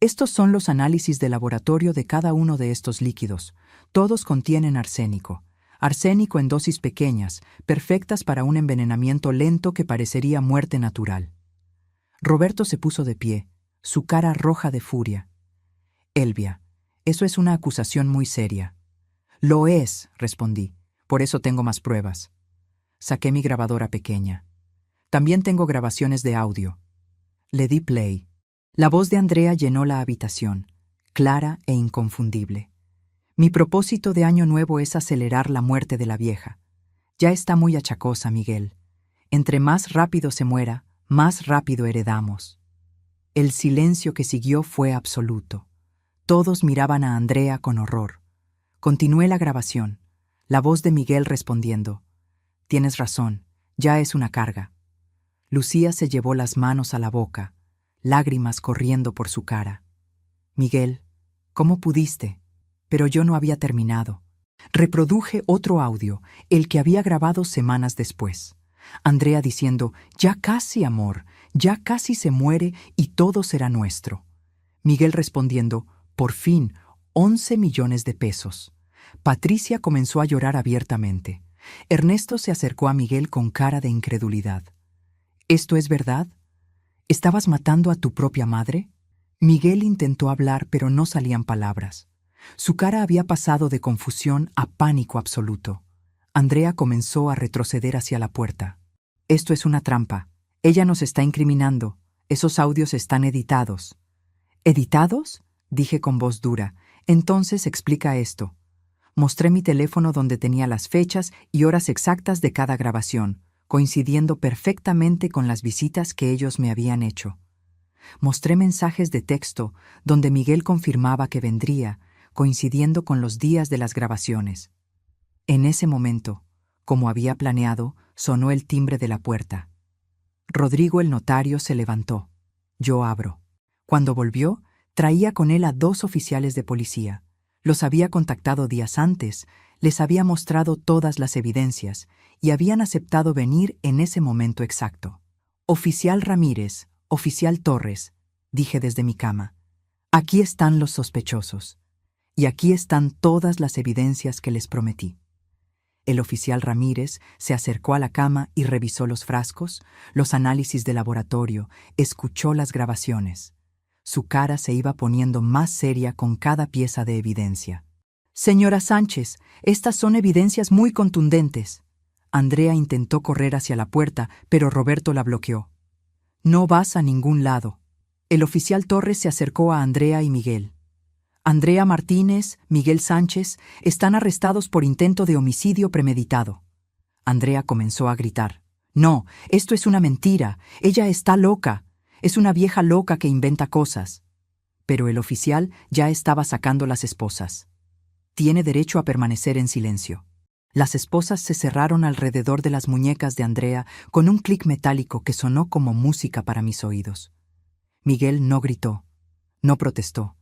Estos son los análisis de laboratorio de cada uno de estos líquidos. Todos contienen arsénico. Arsénico en dosis pequeñas, perfectas para un envenenamiento lento que parecería muerte natural. Roberto se puso de pie, su cara roja de furia. «Elvia, eso es una acusación muy seria». «Lo es», respondí. «Por eso tengo más pruebas». Saqué mi grabadora pequeña. «También tengo grabaciones de audio». Le di play. La voz de Andrea llenó la habitación, clara e inconfundible. «Mi propósito de año nuevo es acelerar la muerte de la vieja. Ya está muy achacosa, Miguel. Entre más rápido se muera, más rápido heredamos». El silencio que siguió fue absoluto. Todos miraban a Andrea con horror. Continué la grabación, la voz de Miguel respondiendo. «Tienes razón, ya es una carga». Lucía se llevó las manos a la boca, lágrimas corriendo por su cara. Miguel, ¿cómo pudiste? Pero yo no había terminado. Reproduje otro audio, el que había grabado semanas después. Andrea diciendo, ya casi, amor, ya casi se muere y todo será nuestro. Miguel respondiendo, por fin, 11 millones de pesos. Patricia comenzó a llorar abiertamente. Ernesto se acercó a Miguel con cara de incredulidad. ¿Esto es verdad? ¿Estabas matando a tu propia madre? Miguel intentó hablar, pero no salían palabras. Su cara había pasado de confusión a pánico absoluto. Andrea comenzó a retroceder hacia la puerta. Esto es una trampa. Ella nos está incriminando. Esos audios están editados. ¿Editados? Dije con voz dura. Entonces explica esto. Mostré mi teléfono donde tenía las fechas y horas exactas de cada grabación, coincidiendo perfectamente con las visitas que ellos me habían hecho. Mostré mensajes de texto donde Miguel confirmaba que vendría, coincidiendo con los días de las grabaciones. En ese momento, como había planeado, sonó el timbre de la puerta. Rodrigo el notario se levantó. Yo abro. Cuando volvió, traía con él a 2 oficiales de policía. Los había contactado días antes, les había mostrado todas las evidencias y habían aceptado venir en ese momento exacto. Oficial Ramírez, oficial Torres, dije desde mi cama. Aquí están los sospechosos. Y aquí están todas las evidencias que les prometí. El oficial Ramírez se acercó a la cama y revisó los frascos, los análisis de laboratorio, escuchó las grabaciones. Su cara se iba poniendo más seria con cada pieza de evidencia. Señora Sánchez, estas son evidencias muy contundentes. Andrea intentó correr hacia la puerta, pero Roberto la bloqueó. No vas a ningún lado. El oficial Torres se acercó a Andrea y Miguel. Andrea Martínez, Miguel Sánchez, están arrestados por intento de homicidio premeditado. Andrea comenzó a gritar. No, esto es una mentira. Ella está loca. Es una vieja loca que inventa cosas. Pero el oficial ya estaba sacando las esposas. Tiene derecho a permanecer en silencio. Las esposas se cerraron alrededor de las muñecas de Andrea con un clic metálico que sonó como música para mis oídos. Miguel no gritó, no protestó.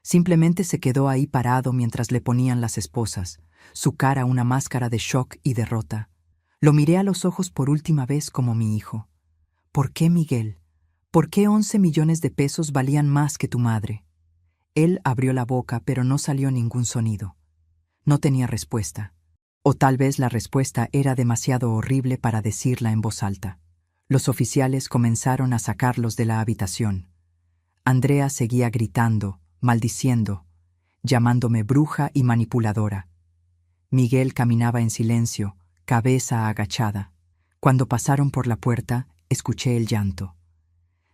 Simplemente se quedó ahí parado mientras le ponían las esposas, su cara una máscara de shock y derrota. Lo miré a los ojos por última vez como mi hijo. ¿Por qué, Miguel? ¿Por qué 11 millones de pesos valían más que tu madre? Él abrió la boca, pero no salió ningún sonido. No tenía respuesta. O tal vez la respuesta era demasiado horrible para decirla en voz alta. Los oficiales comenzaron a sacarlos de la habitación. Andrea seguía gritando, maldiciendo, llamándome bruja y manipuladora. Miguel caminaba en silencio, cabeza agachada. Cuando pasaron por la puerta, escuché el llanto.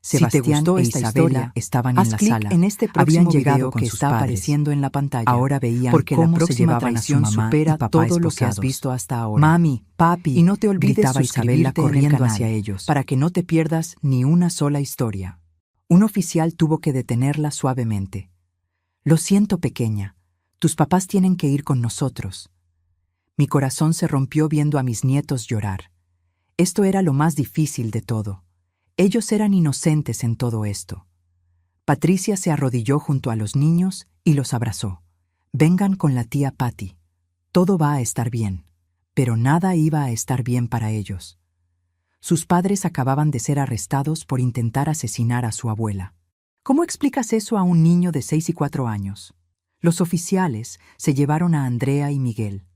Sebastián e Isabela estaban en la sala. En este habían llegado con que está apareciendo en la pantalla. Ahora veían porque cómo se llevaban a su mamá supera todo lo que has visto hasta ahora. Mami, papi, y no te olvides Isabela corriendo hacia ellos para que no te pierdas ni una sola historia. Un oficial tuvo que detenerla suavemente. Lo siento, pequeña. Tus papás tienen que ir con nosotros. Mi corazón se rompió viendo a mis nietos llorar. Esto era lo más difícil de todo. Ellos eran inocentes en todo esto. Patricia se arrodilló junto a los niños y los abrazó. Vengan con la tía Patty. Todo va a estar bien. Pero nada iba a estar bien para ellos. Sus padres acababan de ser arrestados por intentar asesinar a su abuela. ¿Cómo explicas eso a un niño de 6 y 4 años? Los oficiales se llevaron a Andrea y Miguel.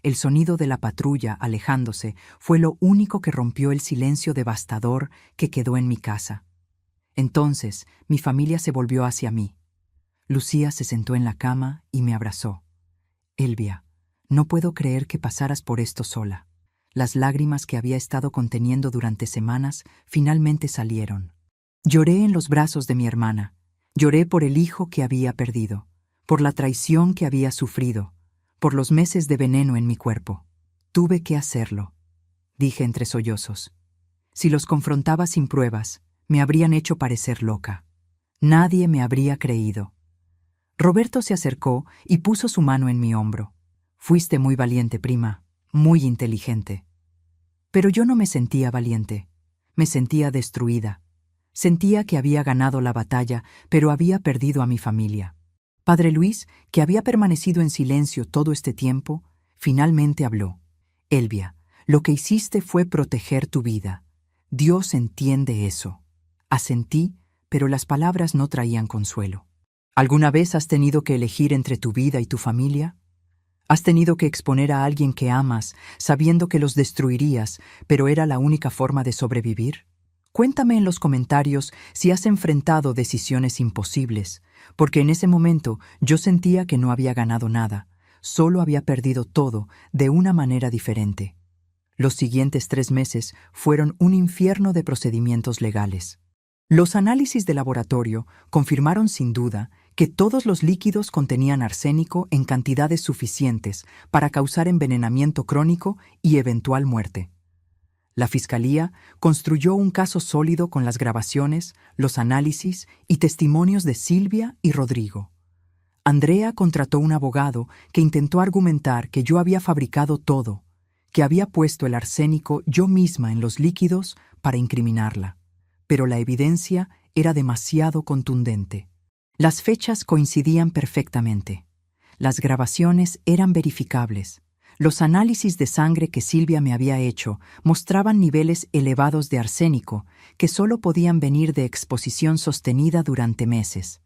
El sonido de la patrulla alejándose fue lo único que rompió el silencio devastador que quedó en mi casa. Entonces, mi familia se volvió hacia mí. Lucía se sentó en la cama y me abrazó. Elvia, no puedo creer que pasaras por esto sola. Las lágrimas que había estado conteniendo durante semanas finalmente salieron. Lloré en los brazos de mi hermana. Lloré por el hijo que había perdido, por la traición que había sufrido, por los meses de veneno en mi cuerpo. Tuve que hacerlo, dije entre sollozos. Si los confrontaba sin pruebas, me habrían hecho parecer loca. Nadie me habría creído. Roberto se acercó y puso su mano en mi hombro. Fuiste muy valiente, prima, muy inteligente. Pero yo no me sentía valiente, me sentía destruida. Sentía que había ganado la batalla, pero había perdido a mi familia. Padre Luis, que había permanecido en silencio todo este tiempo, finalmente habló. Elvia, lo que hiciste fue proteger tu vida. Dios entiende eso. Asentí, pero las palabras no traían consuelo. ¿Alguna vez has tenido que elegir entre tu vida y tu familia? ¿Has tenido que exponer a alguien que amas, sabiendo que los destruirías, pero era la única forma de sobrevivir? Cuéntame en los comentarios si has enfrentado decisiones imposibles, porque en ese momento yo sentía que no había ganado nada, solo había perdido todo de una manera diferente. Los siguientes 3 meses fueron un infierno de procedimientos legales. Los análisis de laboratorio confirmaron sin duda que todos los líquidos contenían arsénico en cantidades suficientes para causar envenenamiento crónico y eventual muerte. La Fiscalía construyó un caso sólido con las grabaciones, los análisis y testimonios de Silvia y Rodrigo. Andrea contrató un abogado que intentó argumentar que yo había fabricado todo, que había puesto el arsénico yo misma en los líquidos para incriminarla. Pero la evidencia era demasiado contundente. Las fechas coincidían perfectamente. Las grabaciones eran verificables. Los análisis de sangre que Silvia me había hecho mostraban niveles elevados de arsénico que solo podían venir de exposición sostenida durante meses.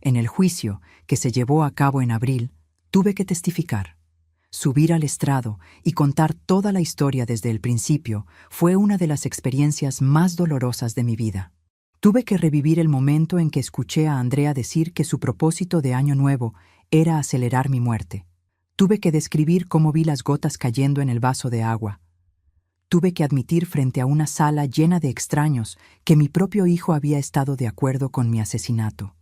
En el juicio, que se llevó a cabo en abril, tuve que testificar. Subir al estrado y contar toda la historia desde el principio fue una de las experiencias más dolorosas de mi vida. Tuve que revivir el momento en que escuché a Andrea decir que su propósito de Año Nuevo era acelerar mi muerte. Tuve que describir cómo vi las gotas cayendo en el vaso de agua. Tuve que admitir frente a una sala llena de extraños que mi propio hijo había estado de acuerdo con mi asesinato.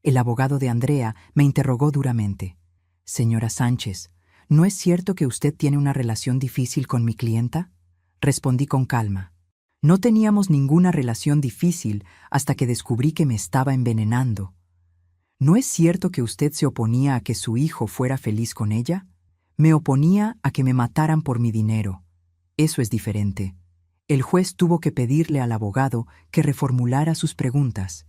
El abogado de Andrea me interrogó duramente. «Señora Sánchez, ¿no es cierto que usted tiene una relación difícil con mi clienta?» Respondí con calma. No teníamos ninguna relación difícil hasta que descubrí que me estaba envenenando. ¿No es cierto que usted se oponía a que su hijo fuera feliz con ella? Me oponía a que me mataran por mi dinero. Eso es diferente. El juez tuvo que pedirle al abogado que reformulara sus preguntas.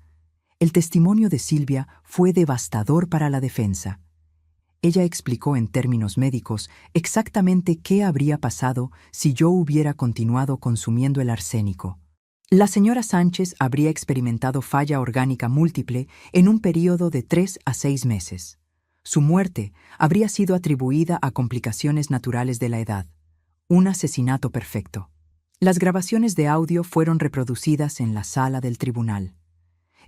El testimonio de Silvia fue devastador para la defensa. Ella explicó en términos médicos exactamente qué habría pasado si yo hubiera continuado consumiendo el arsénico. La señora Sánchez habría experimentado falla orgánica múltiple en un período de 3 a 6 meses. Su muerte habría sido atribuida a complicaciones naturales de la edad. Un asesinato perfecto. Las grabaciones de audio fueron reproducidas en la sala del tribunal.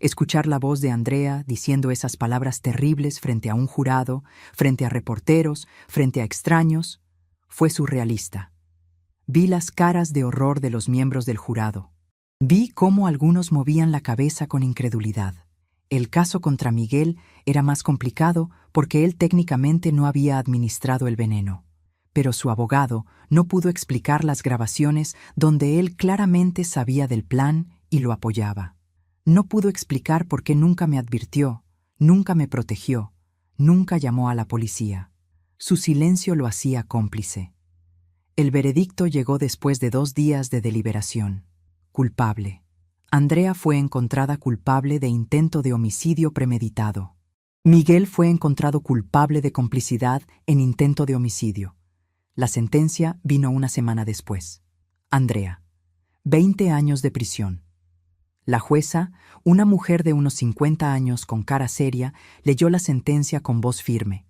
Escuchar la voz de Andrea diciendo esas palabras terribles frente a un jurado, frente a reporteros, frente a extraños, fue surrealista. Vi las caras de horror de los miembros del jurado. Vi cómo algunos movían la cabeza con incredulidad. El caso contra Miguel era más complicado porque él técnicamente no había administrado el veneno. Pero su abogado no pudo explicar las grabaciones donde él claramente sabía del plan y lo apoyaba. No pudo explicar por qué nunca me advirtió, nunca me protegió, nunca llamó a la policía. Su silencio lo hacía cómplice. El veredicto llegó después de 2 días de deliberación. Culpable. Andrea fue encontrada culpable de intento de homicidio premeditado. Miguel fue encontrado culpable de complicidad en intento de homicidio. La sentencia vino una semana después. Andrea. 20 años de prisión. La jueza, una mujer de unos 50 años con cara seria, leyó la sentencia con voz firme.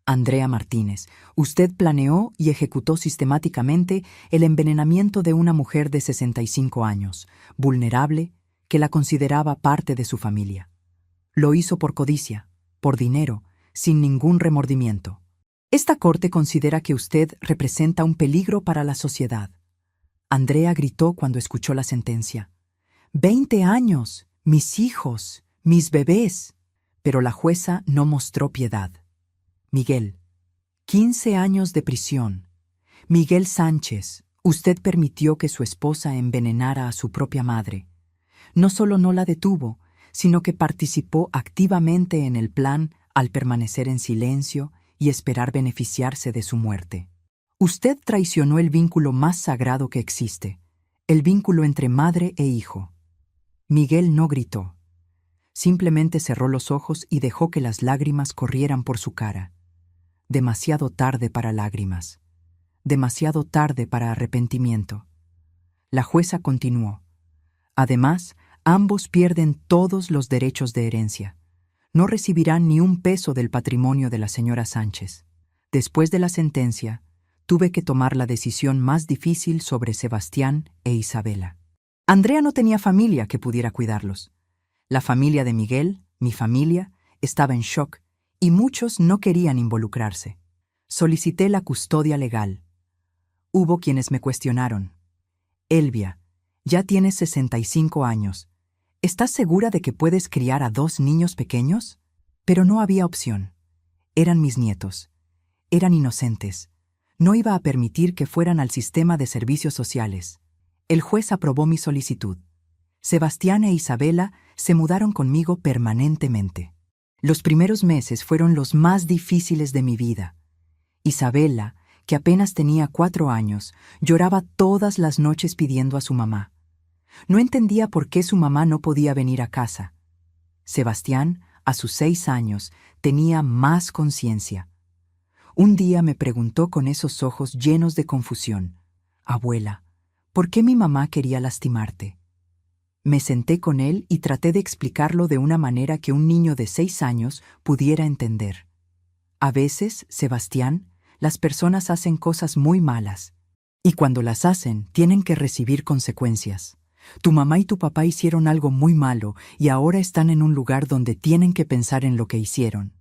Andrea Martínez, usted planeó y ejecutó sistemáticamente el envenenamiento de una mujer de 65 años, vulnerable, que la consideraba parte de su familia. Lo hizo por codicia, por dinero, sin ningún remordimiento. Esta corte considera que usted representa un peligro para la sociedad. Andrea gritó cuando escuchó la sentencia. 20 años, mis hijos, mis bebés. Pero la jueza no mostró piedad. Miguel, 15 años de prisión. Miguel Sánchez, usted permitió que su esposa envenenara a su propia madre. No solo no la detuvo, sino que participó activamente en el plan al permanecer en silencio y esperar beneficiarse de su muerte. Usted traicionó el vínculo más sagrado que existe, el vínculo entre madre e hijo. Miguel no gritó. Simplemente cerró los ojos y dejó que las lágrimas corrieran por su cara. Demasiado tarde para lágrimas. Demasiado tarde para arrepentimiento. La jueza continuó. Además, ambos pierden todos los derechos de herencia. No recibirán ni un peso del patrimonio de la señora Sánchez. Después de la sentencia, tuve que tomar la decisión más difícil sobre Sebastián e Isabela. Andrea no tenía familia que pudiera cuidarlos. La familia de Miguel, mi familia, estaba en shock y muchos no querían involucrarse. Solicité la custodia legal. Hubo quienes me cuestionaron. Elvia, ya tienes 65 años. ¿Estás segura de que puedes criar a 2 niños pequeños? Pero no había opción. Eran mis nietos. Eran inocentes. No iba a permitir que fueran al sistema de servicios sociales. El juez aprobó mi solicitud. Sebastián e Isabela se mudaron conmigo permanentemente. Los primeros meses fueron los más difíciles de mi vida. Isabela, que apenas tenía 4 años, lloraba todas las noches pidiendo a su mamá. No entendía por qué su mamá no podía venir a casa. Sebastián, a sus 6 años, tenía más conciencia. Un día me preguntó con esos ojos llenos de confusión: «Abuela, ¿por qué mi mamá quería lastimarte?». Me senté con él y traté de explicarlo de una manera que un niño de 6 años pudiera entender. A veces, Sebastián, las personas hacen cosas muy malas. Y cuando las hacen, tienen que recibir consecuencias. Tu mamá y tu papá hicieron algo muy malo y ahora están en un lugar donde tienen que pensar en lo que hicieron.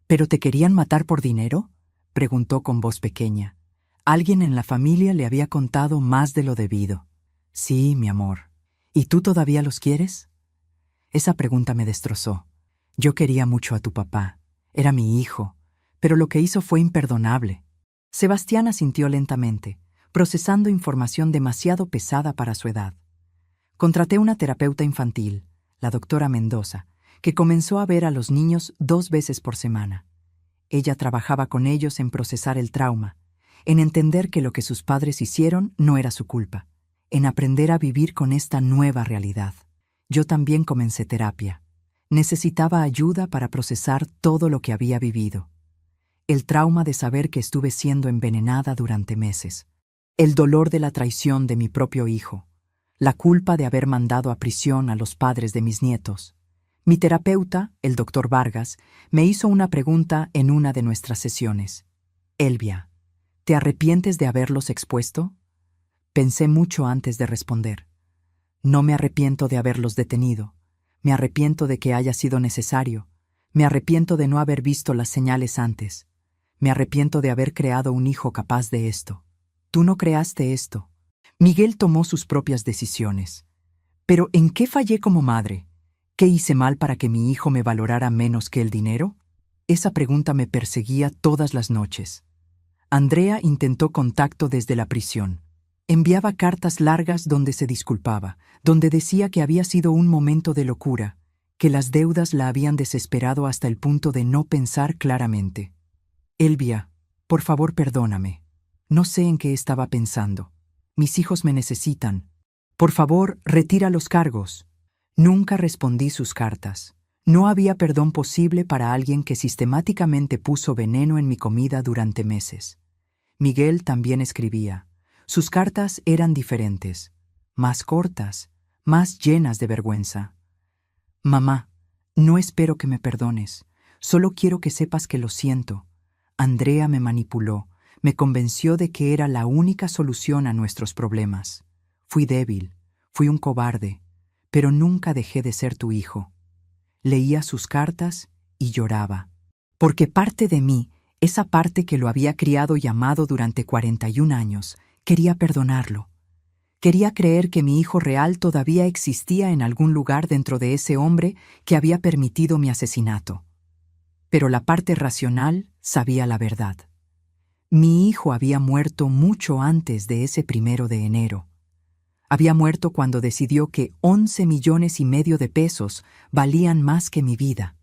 ¿Pero te querían matar por dinero?, preguntó con voz pequeña. Alguien en la familia le había contado más de lo debido. Sí, mi amor. ¿Y tú todavía los quieres? Esa pregunta me destrozó. Yo quería mucho a tu papá. Era mi hijo. Pero lo que hizo fue imperdonable. Sebastián asintió lentamente, procesando información demasiado pesada para su edad. Contraté una terapeuta infantil, la doctora Mendoza, que comenzó a ver a los niños 2 veces por semana. Ella trabajaba con ellos en procesar el trauma, en entender que lo que sus padres hicieron no era su culpa, en aprender a vivir con esta nueva realidad. Yo también comencé terapia. Necesitaba ayuda para procesar todo lo que había vivido. El trauma de saber que estuve siendo envenenada durante meses. El dolor de la traición de mi propio hijo. La culpa de haber mandado a prisión a los padres de mis nietos. Mi terapeuta, el doctor Vargas, me hizo una pregunta en una de nuestras sesiones. Elvia, ¿te arrepientes de haberlos expuesto? Pensé mucho antes de responder. No me arrepiento de haberlos detenido. Me arrepiento de que haya sido necesario. Me arrepiento de no haber visto las señales antes. Me arrepiento de haber creado un hijo capaz de esto. Tú no creaste esto. Miguel tomó sus propias decisiones. ¿Pero en qué fallé como madre? ¿Qué hice mal para que mi hijo me valorara menos que el dinero? Esa pregunta me perseguía todas las noches. Andrea intentó contacto desde la prisión. Enviaba cartas largas donde se disculpaba, donde decía que había sido un momento de locura, que las deudas la habían desesperado hasta el punto de no pensar claramente. Elvia, por favor perdóname. No sé en qué estaba pensando. Mis hijos me necesitan. Por favor, retira los cargos. Nunca respondí sus cartas. No había perdón posible para alguien que sistemáticamente puso veneno en mi comida durante meses. Miguel también escribía. Sus cartas eran diferentes, más cortas, más llenas de vergüenza. Mamá, no espero que me perdones. Solo quiero que sepas que lo siento. Andrea me manipuló, me convenció de que era la única solución a nuestros problemas. Fui débil, fui un cobarde, pero nunca dejé de ser tu hijo. Leía sus cartas y lloraba, porque parte de mí, esa parte que lo había criado y amado durante 41 años, quería perdonarlo. Quería creer que mi hijo real todavía existía en algún lugar dentro de ese hombre que había permitido mi asesinato. Pero la parte racional sabía la verdad. Mi hijo había muerto mucho antes de ese 1 de enero. Había muerto cuando decidió que 11,5 millones de pesos valían más que mi vida.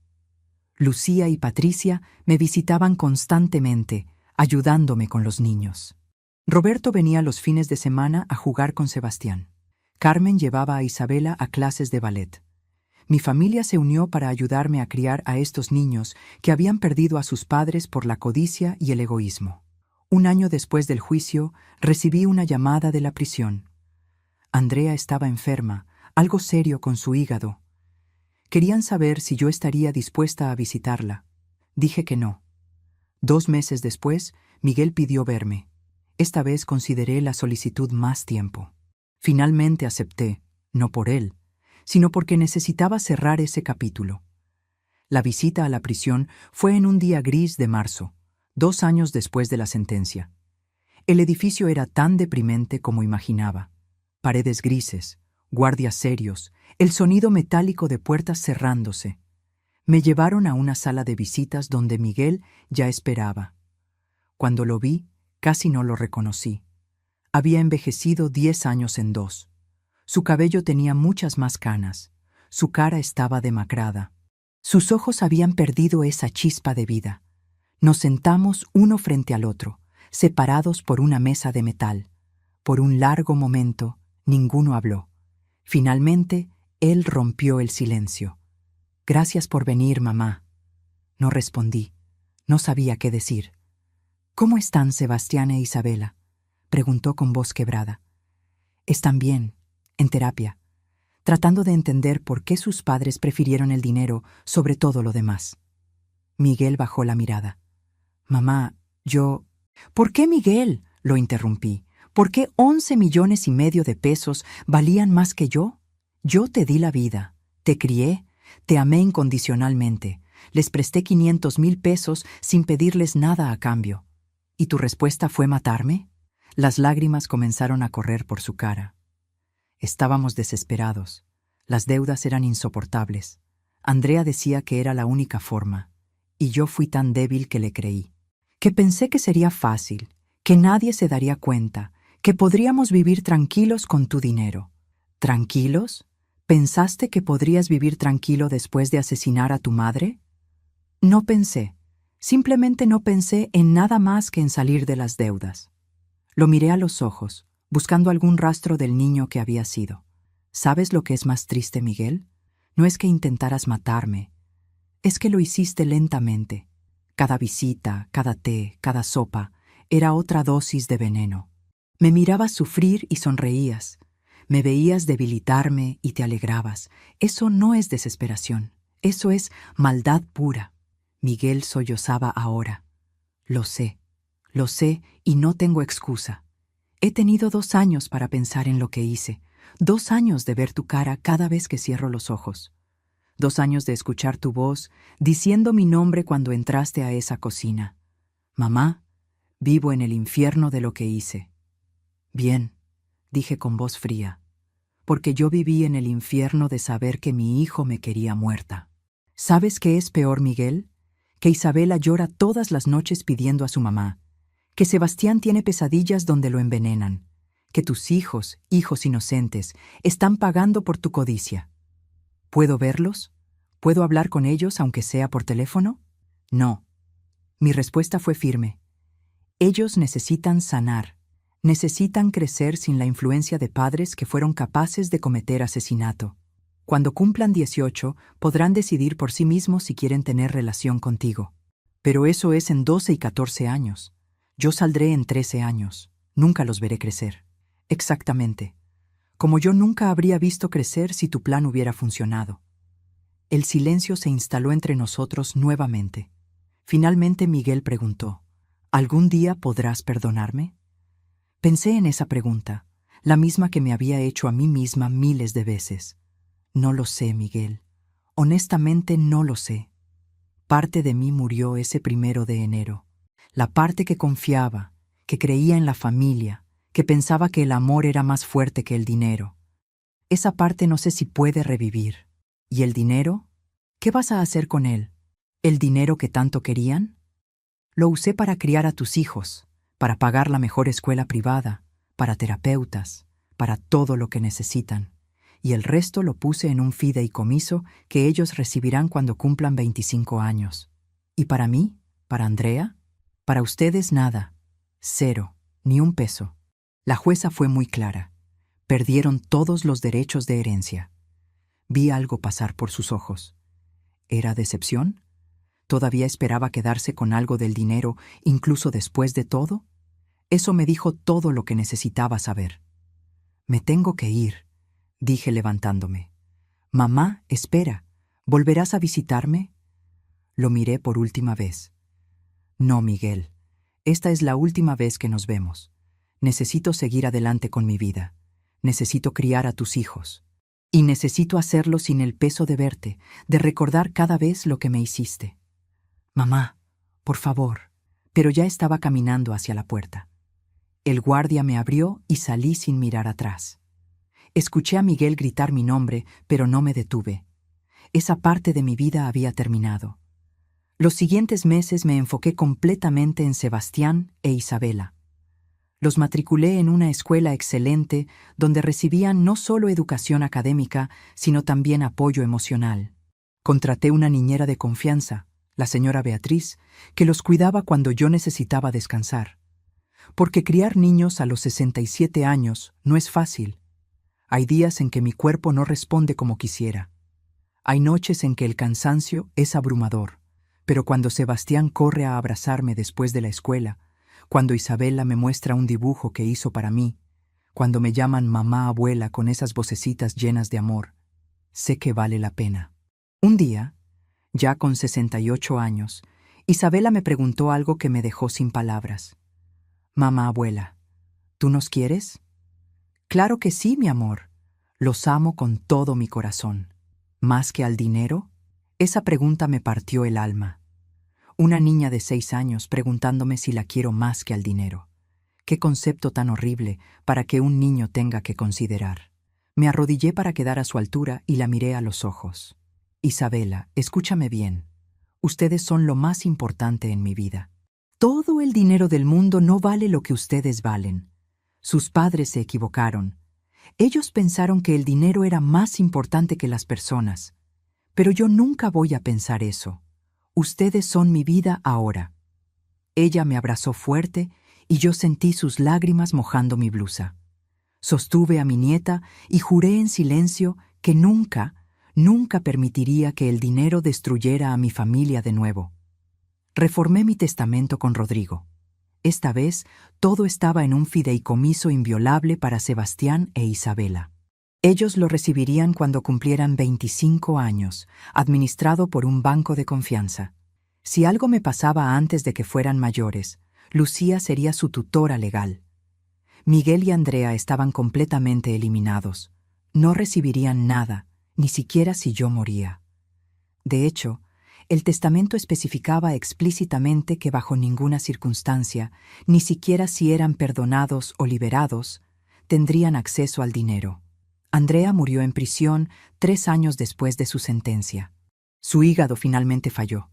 Lucía y Patricia me visitaban constantemente, ayudándome con los niños. Roberto venía los fines de semana a jugar con Sebastián. Carmen llevaba a Isabela a clases de ballet. Mi familia se unió para ayudarme a criar a estos niños que habían perdido a sus padres por la codicia y el egoísmo. Un año después del juicio, recibí una llamada de la prisión. Andrea estaba enferma, algo serio con su hígado. Querían saber si yo estaría dispuesta a visitarla. Dije que no. 2 meses después, Miguel pidió verme. Esta vez consideré la solicitud más tiempo. Finalmente acepté, no por él, sino porque necesitaba cerrar ese capítulo. La visita a la prisión fue en un día gris de marzo, 2 años después de la sentencia. El edificio era tan deprimente como imaginaba. Paredes grises, guardias serios, el sonido metálico de puertas cerrándose. Me llevaron a una sala de visitas donde Miguel ya esperaba. Cuando lo vi, casi no lo reconocí. Había envejecido 10 años en 2. Su cabello tenía muchas más canas. Su cara estaba demacrada. Sus ojos habían perdido esa chispa de vida. Nos sentamos uno frente al otro, separados por una mesa de metal. Por un largo momento, ninguno habló. Finalmente, él rompió el silencio. «Gracias por venir, mamá». No respondí. No sabía qué decir. «¿Cómo están Sebastián e Isabela?», preguntó con voz quebrada. «Están bien, en terapia, tratando de entender por qué sus padres prefirieron el dinero sobre todo lo demás». Miguel bajó la mirada. «Mamá, yo...» «¿Por qué, Miguel?», lo interrumpí. «¿Por qué 11,5 millones de pesos valían más que yo? Yo te di la vida, te crié, te amé incondicionalmente, les presté 500,000 pesos sin pedirles nada a cambio. ¿Y tu respuesta fue matarme?». Las lágrimas comenzaron a correr por su cara. Estábamos desesperados. Las deudas eran insoportables. Andrea decía que era la única forma, y yo fui tan débil que le creí. Que pensé que sería fácil, que nadie se daría cuenta, que podríamos vivir tranquilos con tu dinero. ¿Tranquilos? ¿Pensaste que podrías vivir tranquilo después de asesinar a tu madre? No pensé. Simplemente no pensé en nada más que en salir de las deudas. Lo miré a los ojos, buscando algún rastro del niño que había sido. ¿Sabes lo que es más triste, Miguel? No es que intentaras matarme. Es que lo hiciste lentamente. Cada visita, cada té, cada sopa, era otra dosis de veneno. Me mirabas sufrir y sonreías. Me veías debilitarme y te alegrabas. Eso no es desesperación. Eso es maldad pura. Miguel sollozaba ahora. Lo sé y no tengo excusa. He tenido 2 años para pensar en lo que hice. 2 años de ver tu cara cada vez que cierro los ojos. 2 años de escuchar tu voz diciendo mi nombre cuando entraste a esa cocina. Mamá, vivo en el infierno de lo que hice. Bien, dije con voz fría, porque yo viví en el infierno de saber que mi hijo me quería muerta. ¿Sabes qué es peor, Miguel? Que Isabela llora todas las noches pidiendo a su mamá, que Sebastián tiene pesadillas donde lo envenenan, que tus hijos inocentes, están pagando por tu codicia. ¿Puedo verlos? ¿Puedo hablar con ellos aunque sea por teléfono? No. Mi respuesta fue firme. Ellos necesitan sanar, necesitan crecer sin la influencia de padres que fueron capaces de cometer asesinato. Cuando cumplan 18, podrán decidir por sí mismos si quieren tener relación contigo. Pero eso es en 12 y 14 años. Yo saldré en 13 años. Nunca los veré crecer. Exactamente. Como yo nunca habría visto crecer si tu plan hubiera funcionado. El silencio se instaló entre nosotros nuevamente. Finalmente Miguel preguntó, ¿algún día podrás perdonarme? Pensé en esa pregunta, la misma que me había hecho a mí misma miles de veces. No lo sé, Miguel. Honestamente no lo sé. Parte de mí murió ese 1 de enero. La parte que confiaba, que creía en la familia, que pensaba que el amor era más fuerte que el dinero. Esa parte no sé si puede revivir. ¿Y el dinero? ¿Qué vas a hacer con él? ¿El dinero que tanto querían? Lo usé para criar a tus hijos, para pagar la mejor escuela privada, para terapeutas, para todo lo que necesitan. Y el resto lo puse en un fideicomiso que ellos recibirán cuando cumplan 25 años. ¿Y para mí? ¿Para Andrea? Para ustedes nada. 0, ni un peso. La jueza fue muy clara. Perdieron todos los derechos de herencia. Vi algo pasar por sus ojos. ¿Era decepción? ¿Todavía esperaba quedarse con algo del dinero incluso después de todo? Eso me dijo todo lo que necesitaba saber. «Me tengo que ir», dije levantándome. «Mamá, espera. ¿Volverás a visitarme?» Lo miré por última vez. «No, Miguel. Esta es la última vez que nos vemos. Necesito seguir adelante con mi vida. Necesito criar a tus hijos. Y necesito hacerlo sin el peso de verte, de recordar cada vez lo que me hiciste. Mamá, por favor». Pero ya estaba caminando hacia la puerta. El guardia me abrió y salí sin mirar atrás. Escuché a Miguel gritar mi nombre, pero no me detuve. Esa parte de mi vida había terminado. Los siguientes meses me enfoqué completamente en Sebastián e Isabela. Los matriculé en una escuela excelente donde recibían no solo educación académica, sino también apoyo emocional. Contraté una niñera de confianza, la señora Beatriz, que los cuidaba cuando yo necesitaba descansar. Porque criar niños a los 67 años no es fácil. Hay días en que mi cuerpo no responde como quisiera. Hay noches en que el cansancio es abrumador. Pero cuando Sebastián corre a abrazarme después de la escuela, cuando Isabela me muestra un dibujo que hizo para mí, cuando me llaman mamá abuela con esas vocecitas llenas de amor, sé que vale la pena. Un día, ya con 68 años, Isabela me preguntó algo que me dejó sin palabras. «Mamá abuela, ¿tú nos quieres?» «Claro que sí, mi amor. Los amo con todo mi corazón». ¿Más que al dinero? Esa pregunta me partió el alma. Una niña de 6 años preguntándome si la quiero más que al dinero. Qué concepto tan horrible para que un niño tenga que considerar. Me arrodillé para quedar a su altura y la miré a los ojos. «Isabela, escúchame bien. Ustedes son lo más importante en mi vida. Todo el dinero del mundo no vale lo que ustedes valen. Sus padres se equivocaron. Ellos pensaron que el dinero era más importante que las personas. Pero yo nunca voy a pensar eso. Ustedes son mi vida ahora». Ella me abrazó fuerte y yo sentí sus lágrimas mojando mi blusa. Sostuve a mi nieta y juré en silencio que nunca permitiría que el dinero destruyera a mi familia de nuevo. Reformé mi testamento con Rodrigo. Esta vez, todo estaba en un fideicomiso inviolable para Sebastián e Isabela. Ellos lo recibirían cuando cumplieran 25 años, administrado por un banco de confianza. Si algo me pasaba antes de que fueran mayores, Lucía sería su tutora legal. Miguel y Andrea estaban completamente eliminados. No recibirían nada, ni siquiera si yo moría. De hecho, el testamento especificaba explícitamente que bajo ninguna circunstancia, ni siquiera si eran perdonados o liberados, tendrían acceso al dinero. Andrea murió en prisión 3 años después de su sentencia. Su hígado finalmente falló.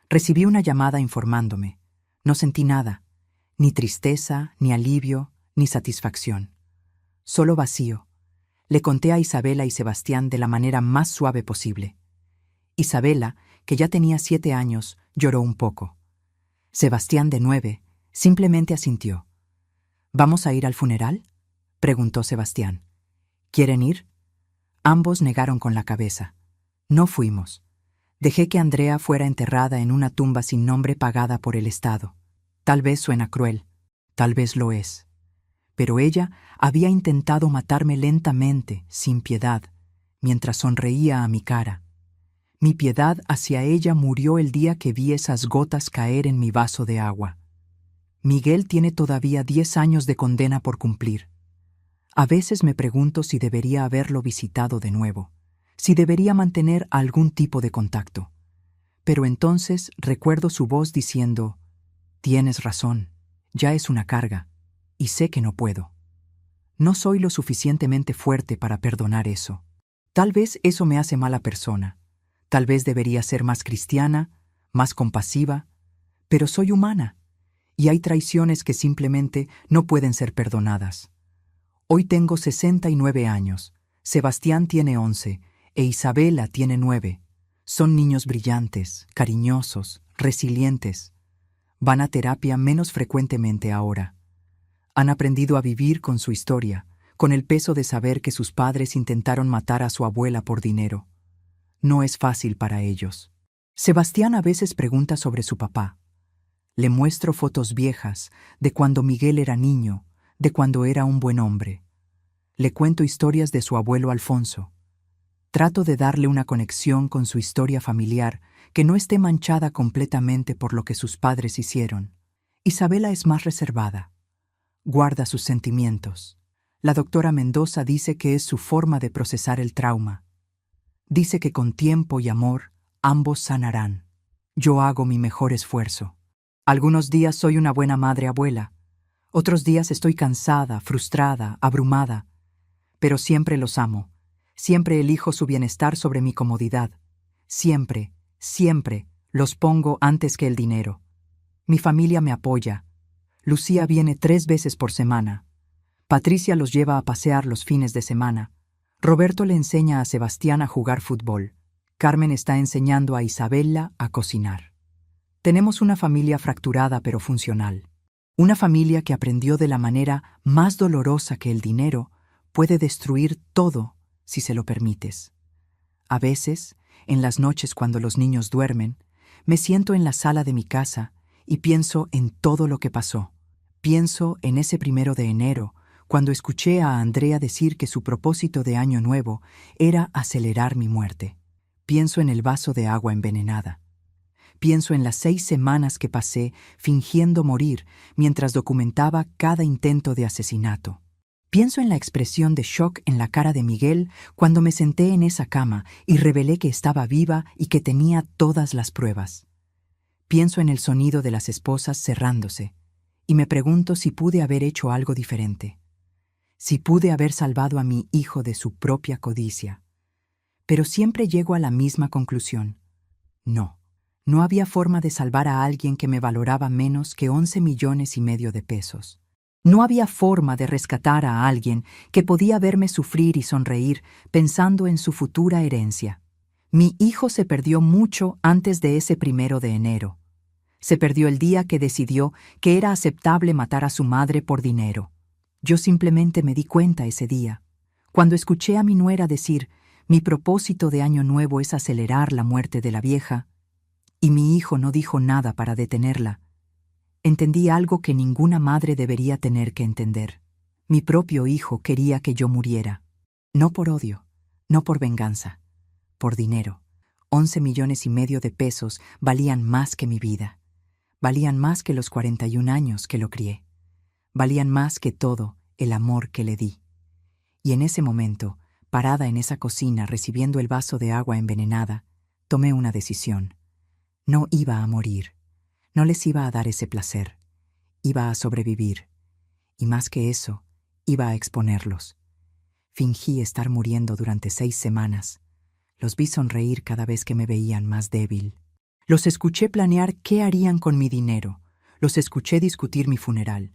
Recibí una llamada informándome. No sentí nada, ni tristeza, ni alivio, ni satisfacción. Solo vacío. Le conté a Isabela y Sebastián de la manera más suave posible. Isabela, que ya tenía 7 años, lloró un poco. Sebastián, de 9, simplemente asintió. «¿Vamos a ir al funeral?», preguntó Sebastián. «¿Quieren ir?». Ambos negaron con la cabeza. No fuimos. Dejé que Andrea fuera enterrada en una tumba sin nombre pagada por el Estado. Tal vez suena cruel, tal vez lo es. Pero ella había intentado matarme lentamente, sin piedad, mientras sonreía a mi cara. Mi piedad hacia ella murió el día que vi esas gotas caer en mi vaso de agua. Miguel tiene todavía 10 años de condena por cumplir. A veces me pregunto si debería haberlo visitado de nuevo, si debería mantener algún tipo de contacto. Pero entonces recuerdo su voz diciendo: «Tienes razón, ya es una carga, y sé que no puedo. No soy lo suficientemente fuerte para perdonar eso. Tal vez eso me hace mala persona. Tal vez debería ser más cristiana, más compasiva, pero soy humana, y hay traiciones que simplemente no pueden ser perdonadas. Hoy tengo 69 años, Sebastián tiene 11, e Isabela tiene 9. Son niños brillantes, cariñosos, resilientes. Van a terapia menos frecuentemente ahora. Han aprendido a vivir con su historia, con el peso de saber que sus padres intentaron matar a su abuela por dinero. No es fácil para ellos. Sebastián a veces pregunta sobre su papá. Le muestro fotos viejas de cuando Miguel era niño, de cuando era un buen hombre. Le cuento historias de su abuelo Alfonso. Trato de darle una conexión con su historia familiar que no esté manchada completamente por lo que sus padres hicieron. Isabela es más reservada. Guarda sus sentimientos. La doctora Mendoza dice que es su forma de procesar el trauma. Dice que con tiempo y amor, ambos sanarán. Yo hago mi mejor esfuerzo. Algunos días soy una buena madre abuela. Otros días estoy cansada, frustrada, abrumada. Pero siempre los amo. Siempre elijo su bienestar sobre mi comodidad. Siempre, siempre los pongo antes que el dinero. Mi familia me apoya. Lucía viene 3 veces por semana. Patricia los lleva a pasear los fines de semana. Roberto le enseña a Sebastián a jugar fútbol. Carmen está enseñando a Isabella a cocinar. Tenemos una familia fracturada pero funcional. Una familia que aprendió de la manera más dolorosa que el dinero puede destruir todo si se lo permites. A veces, en las noches cuando los niños duermen, me siento en la sala de mi casa y pienso en todo lo que pasó. Pienso en ese 1 de enero, cuando escuché a Andrea decir que su propósito de año nuevo era acelerar mi muerte. Pienso en el vaso de agua envenenada. Pienso en las 6 semanas que pasé fingiendo morir mientras documentaba cada intento de asesinato. Pienso en la expresión de shock en la cara de Miguel cuando me senté en esa cama y revelé que estaba viva y que tenía todas las pruebas. Pienso en el sonido de las esposas cerrándose y me pregunto si pude haber hecho algo diferente. Si pude haber salvado a mi hijo de su propia codicia. Pero siempre llego a la misma conclusión. No, no había forma de salvar a alguien que me valoraba menos que 11,5 millones de pesos. No había forma de rescatar a alguien que podía verme sufrir y sonreír pensando en su futura herencia. Mi hijo se perdió mucho antes de ese 1 de enero. Se perdió el día que decidió que era aceptable matar a su madre por dinero. Yo simplemente me di cuenta ese día, cuando escuché a mi nuera decir, mi propósito de año nuevo es acelerar la muerte de la vieja, y mi hijo no dijo nada para detenerla. Entendí algo que ninguna madre debería tener que entender. Mi propio hijo quería que yo muriera. No por odio, no por venganza, por dinero. 11,5 millones de pesos valían más que mi vida. Valían más que los 41 años que lo crié. Valían más que todo el amor que le di. Y en ese momento, parada en esa cocina recibiendo el vaso de agua envenenada, tomé una decisión. No iba a morir. No les iba a dar ese placer. Iba a sobrevivir. Y más que eso, iba a exponerlos. Fingí estar muriendo durante 6 semanas. Los vi sonreír cada vez que me veían más débil. Los escuché planear qué harían con mi dinero. Los escuché discutir mi funeral.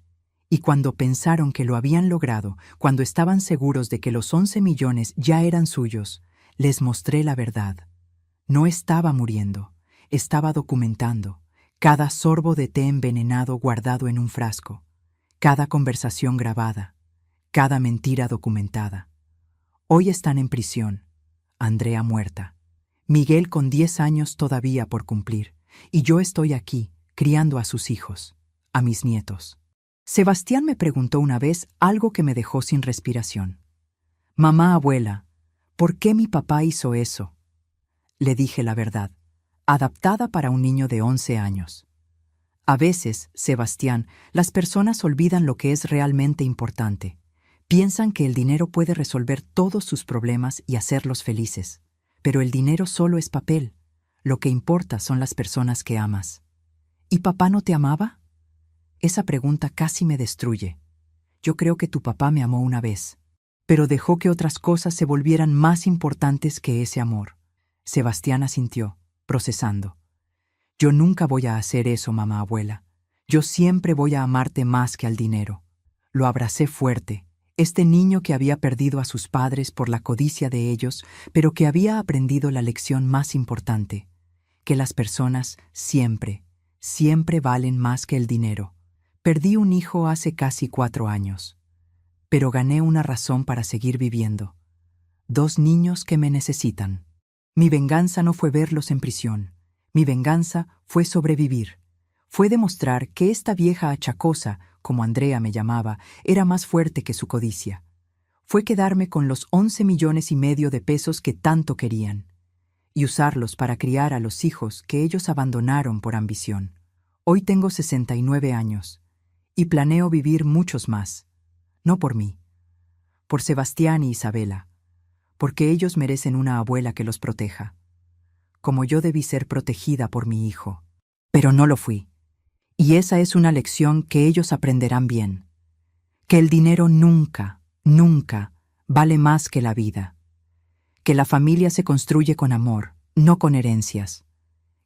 Y cuando pensaron que lo habían logrado, cuando estaban seguros de que los 11 millones ya eran suyos, les mostré la verdad. No estaba muriendo, estaba documentando. Cada sorbo de té envenenado guardado en un frasco, cada conversación grabada, cada mentira documentada. Hoy están en prisión, Andrea muerta, Miguel con 10 años todavía por cumplir, y yo estoy aquí, criando a sus hijos, a mis nietos. Sebastián me preguntó una vez algo que me dejó sin respiración. Mamá, abuela, ¿por qué mi papá hizo eso? Le dije la verdad, adaptada para un niño de 11 años. A veces, Sebastián, las personas olvidan lo que es realmente importante. Piensan que el dinero puede resolver todos sus problemas y hacerlos felices. Pero el dinero solo es papel. Lo que importa son las personas que amas. ¿Y papá no te amaba? Esa pregunta casi me destruye. Yo creo que tu papá me amó una vez, pero dejó que otras cosas se volvieran más importantes que ese amor. Sebastián asintió, procesando. Yo nunca voy a hacer eso, mamá abuela. Yo siempre voy a amarte más que al dinero. Lo abracé fuerte, este niño que había perdido a sus padres por la codicia de ellos, pero que había aprendido la lección más importante, que las personas siempre, siempre valen más que el dinero. Perdí un hijo hace casi 4 años. pero gané una razón para seguir viviendo. 2 niños que me necesitan. Mi venganza no fue verlos en prisión. Mi venganza fue sobrevivir. Fue demostrar que esta vieja achacosa, como Andrea me llamaba, era más fuerte que su codicia. Fue quedarme con los 11,5 millones de pesos que tanto querían y usarlos para criar a los hijos que ellos abandonaron por ambición. Hoy tengo 69 años y planeo vivir muchos más. No por mí, por Sebastián y Isabela, porque ellos merecen una abuela que los proteja, como yo debí ser protegida por mi hijo. Pero no lo fui. Y esa es una lección que ellos aprenderán bien. Que el dinero nunca, nunca vale más que la vida. Que la familia se construye con amor, no con herencias.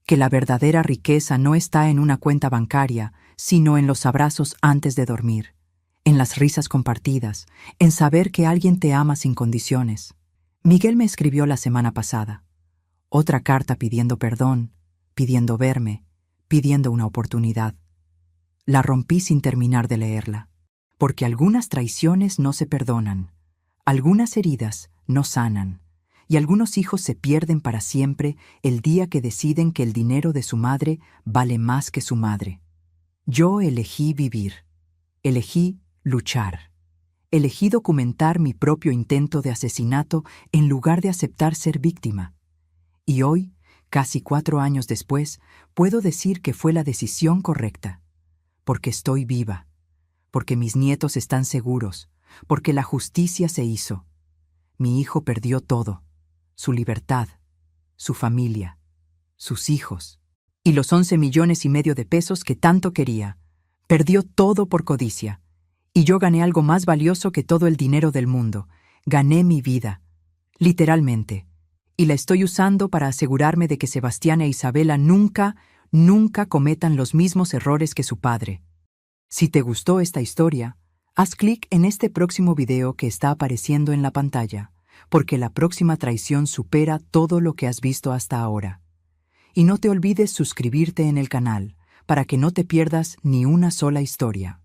Que la verdadera riqueza no está en una cuenta bancaria, sino en los abrazos antes de dormir, en las risas compartidas, en saber que alguien te ama sin condiciones. Miguel me escribió la semana pasada. Otra carta pidiendo perdón, pidiendo verme, pidiendo una oportunidad. La rompí sin terminar de leerla, porque algunas traiciones no se perdonan, algunas heridas no sanan, y algunos hijos se pierden para siempre el día que deciden que el dinero de su madre vale más que su madre. Yo elegí vivir, elegí luchar, elegí documentar mi propio intento de asesinato en lugar de aceptar ser víctima. Y hoy, casi 4 años después, puedo decir que fue la decisión correcta, porque estoy viva, porque mis nietos están seguros, porque la justicia se hizo. Mi hijo perdió todo, su libertad, su familia, sus hijos, y los 11,5 millones de pesos que tanto quería. Perdió todo por codicia, y yo gané algo más valioso que todo el dinero del mundo. Gané mi vida, literalmente, y la estoy usando para asegurarme de que Sebastián e Isabela nunca cometan los mismos errores que su padre. Si te gustó esta historia, haz clic en este próximo video que está apareciendo en la pantalla, porque la próxima traición supera todo lo que has visto hasta ahora. Y no te olvides suscribirte en el canal, para que no te pierdas ni una sola historia.